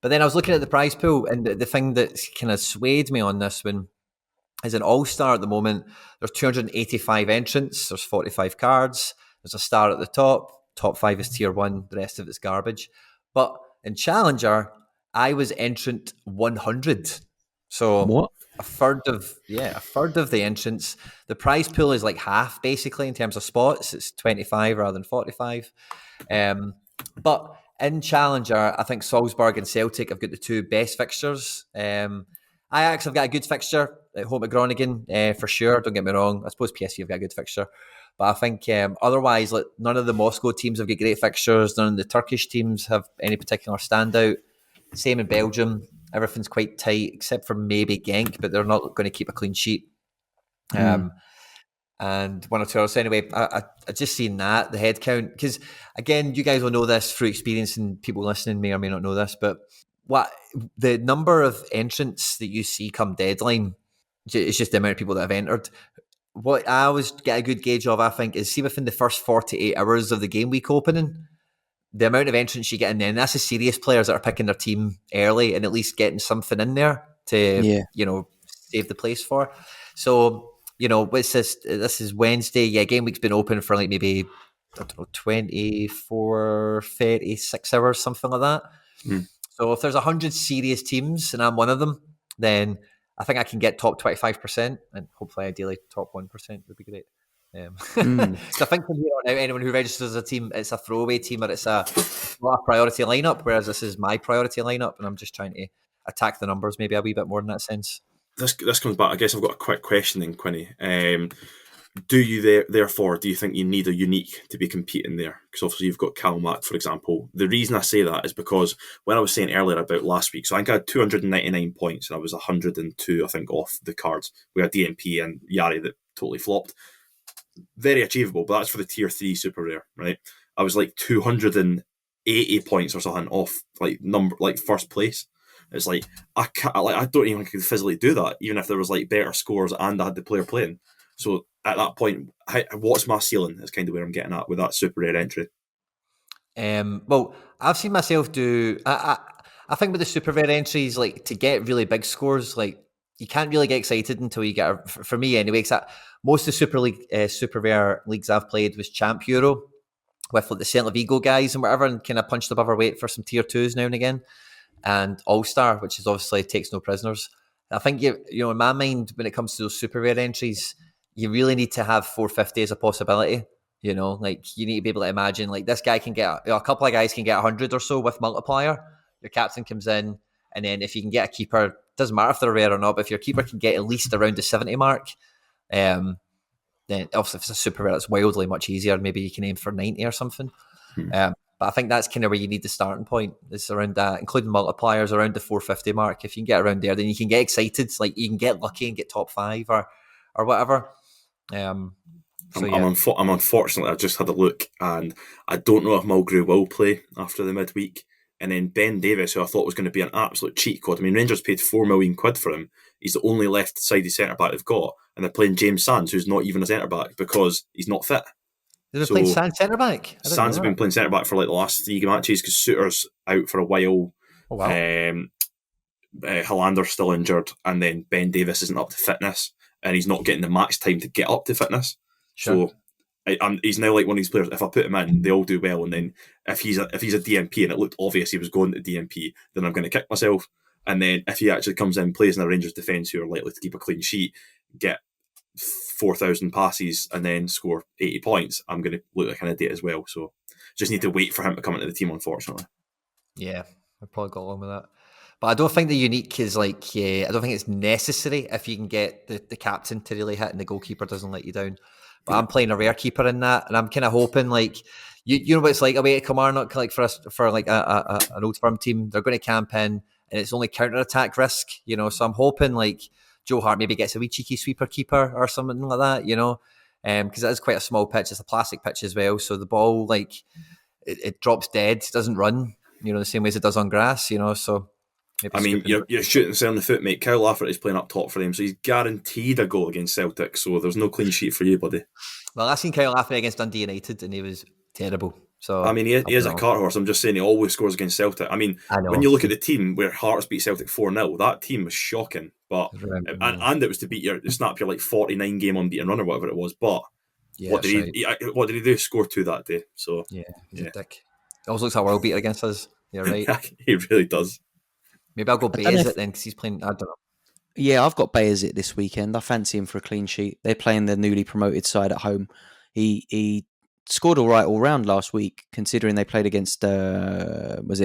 But then I was looking at the prize pool, and the thing that kind of swayed me on this one is an All-Star at the moment. There's 285 entrants. There's 45 cards. There's a star at the top. Top 5 is tier 1. The rest of it's garbage. But in Challenger, I was entrant 100. So what? a third of the entrants. The prize pool is like half, basically, in terms of spots. It's 25 rather than 45. But in Challenger, I think Salzburg and Celtic have got the 2 best fixtures. Ajax have got a good fixture at home at Groningen, for sure. Don't get me wrong. I suppose PSV have got a good fixture. But I think otherwise, like, none of the Moscow teams have got great fixtures. None of the Turkish teams have any particular standout. Same in Belgium. Everything's quite tight, except for maybe Genk, but they're not going to keep a clean sheet. And one or two others. Anyway, I just seen that, the head count. Because, again, you guys will know this through experience, and people listening may or may not know this, but the number of entrants that you see come deadline, it's just the amount of people that have entered. What I always get a good gauge of, I think, is see within the first 48 hours of the game week opening, the amount of entrants you get in there, and that's the serious players that are picking their team early and at least getting something in there to, save the place for. So, what's this? This is Wednesday. Yeah, game week's been open for like maybe, I don't know, 24, 36 hours, something like that. So if there's 100 serious teams and I'm one of them, then I think I can get top 25%, and hopefully ideally top 1% would be great. So I think from here on out, anyone who registers as a team, it's a throwaway team or it's not a priority lineup, whereas this is my priority lineup, and I'm just trying to attack the numbers maybe a wee bit more in that sense. This comes back. I guess I've got a quick question then, Quinny. Do you therefore think you need a unique to be competing there? Because obviously you've got Cal Mack, for example. The reason I say that is because when I was saying earlier about last week, so I think I had 299 points and I was 102, I think, off the cards. We had DMP and Yari that totally flopped. Very achievable, but that's for the tier 3 super rare, right? I was like 280 points or something off like first place. It's like I don't even think I could physically do that, even if there was like better scores and I had the player playing. So at that point, what's my ceiling is kind of where I'm getting at with that super rare entry. Well, I've seen myself do. I think with the super rare entries, like to get really big scores, like you can't really get excited until you get. For me, anyway, because most of the super rare leagues I've played was Champ Euro with like the Centre of Ego guys and whatever, and kind of punched above our weight for some tier 2s now and again, and All Star, which is obviously takes no prisoners. I think in my mind, when it comes to those super rare entries, you really need to have 450 as a possibility. Like you need to be able to imagine like this guy can get a couple of guys can get 100 or so with multiplier. Your captain comes in, and then if you can get a keeper, doesn't matter if they're rare or not, but if your keeper can get at least around the 70 mark, then obviously if it's a super rare, it's wildly much easier. Maybe you can aim for 90 or something. But I think that's kind of where you need the starting point. It's around that, including multipliers, around the 450 mark. If you can get around there, then you can get excited. Like you can get lucky and get top 5 or whatever. I'm unfortunately, I just had a look, and I don't know if Mulgrew will play after the midweek. And then Ben Davis, who I thought was going to be an absolute cheat code. I mean, Rangers paid £4 million for him. He's the only left-sided centre-back they've got. And they're playing James Sands, who's not even a centre-back because he's not fit. They've been playing Sands centre-back? Sands have been playing centre-back for like the last 3 matches because Suter's out for a while. Oh, wow. Hollander's still injured. And then Ben Davis isn't up to fitness. And he's not getting the max time to get up to fitness. Sure. So he's now like one of these players. If I put him in, they all do well. And then if he's a DMP and it looked obvious he was going to DMP, then I'm going to kick myself. And then if he actually comes in, plays in a Rangers defence who are likely to keep a clean sheet, get 4,000 passes and then score 80 points, I'm going to look like an idiot as well. So just need to wait for him to come into the team, unfortunately. Yeah, I've probably got along with that. But I don't think the unique is like, I don't think it's necessary if you can get the captain to really hit and the goalkeeper doesn't let you down. But I'm playing a rare keeper in that, and I'm kind of hoping like, you know what it's like away at Kilmarnock, like for like an Old Firm team, they're going to camp in and it's only counter-attack risk, so I'm hoping like Joe Hart maybe gets a wee cheeky sweeper keeper or something like that, because it is quite a small pitch. It's a plastic pitch as well, so the ball like it drops dead, it doesn't run, the same way as it does on grass, so. I mean, you're shooting down the foot, mate. Kyle Lafferty is playing up top for them, so he's guaranteed a goal against Celtic, so there's no clean sheet for you, buddy. Well, I've seen Kyle Lafferty against Dundee United, and he was terrible. So I mean, he is a cart horse. I'm just saying he always scores against Celtic. I mean, when you look at the team where Hearts beat Celtic 4-0, that team was shocking. But and it was to snap your like 49 game unbeaten run or whatever it was. But what did he do? Score 2 that day. So he's a dick. It always looks like a world beater against us. You're right. He really does. Maybe I'll go Bayazit then because he's playing. I don't know. Yeah, I've got Bayazit this weekend. I fancy him for a clean sheet. They're playing the newly promoted side at home. He scored all right all round last week, considering they played against Besiktas.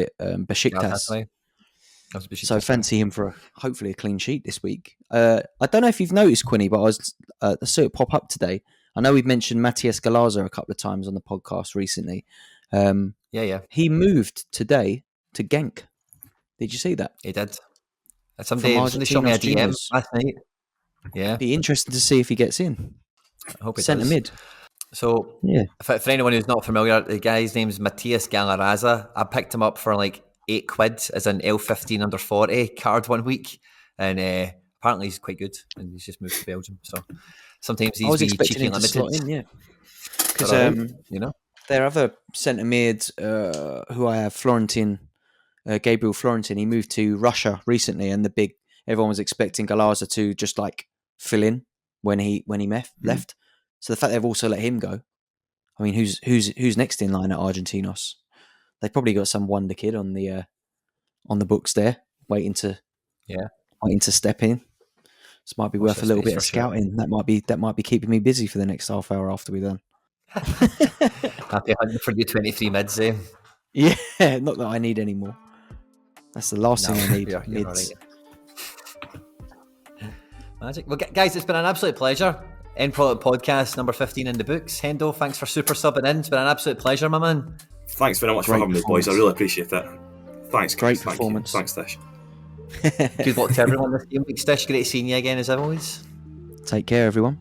So fancy him for hopefully a clean sheet this week. I don't know if you've noticed, Quinny, but I saw it pop up today. I know we've mentioned Matthias Galaza a couple of times on the podcast recently. He moved today to Genk. Did you see that? He did. Somebody showed me a DM last night. Yeah. Be interesting to see if he gets in. I hope he Centre does. mid. So, for anyone who's not familiar, the guy's name's Matthias Galaraza. I picked him up for like £8 as an L15 under 40 card one week. And apparently he's quite good. And he's just moved to Belgium. So sometimes he's cheeky limited. Because their other centre mid, who I have, Gabriel Florentin, he moved to Russia recently, and everyone was expecting Galaza to just like fill in when he left. So the fact they've also let him go, I mean, who's next in line at Argentinos? They've probably got some wonder kid on the books there, waiting to step in. This might be worth a little bit of scouting. Sure. That might be keeping me busy for the next half hour after we're done. Happy hunting for you 23 mids, eh? Yeah, not that I need any more. That's the last thing I need. You're mids. Right. Magic. Well, guys, it's been an absolute pleasure. End Product Podcast number 15 in the books. Hendo, thanks for super subbing in. It's been an absolute pleasure, my man. Thanks very much for having me, boys. I really appreciate it. Thanks. Great performance. Thanks, Tish. Good luck to everyone this game week, Stish. Great seeing you again as always. Take care, everyone.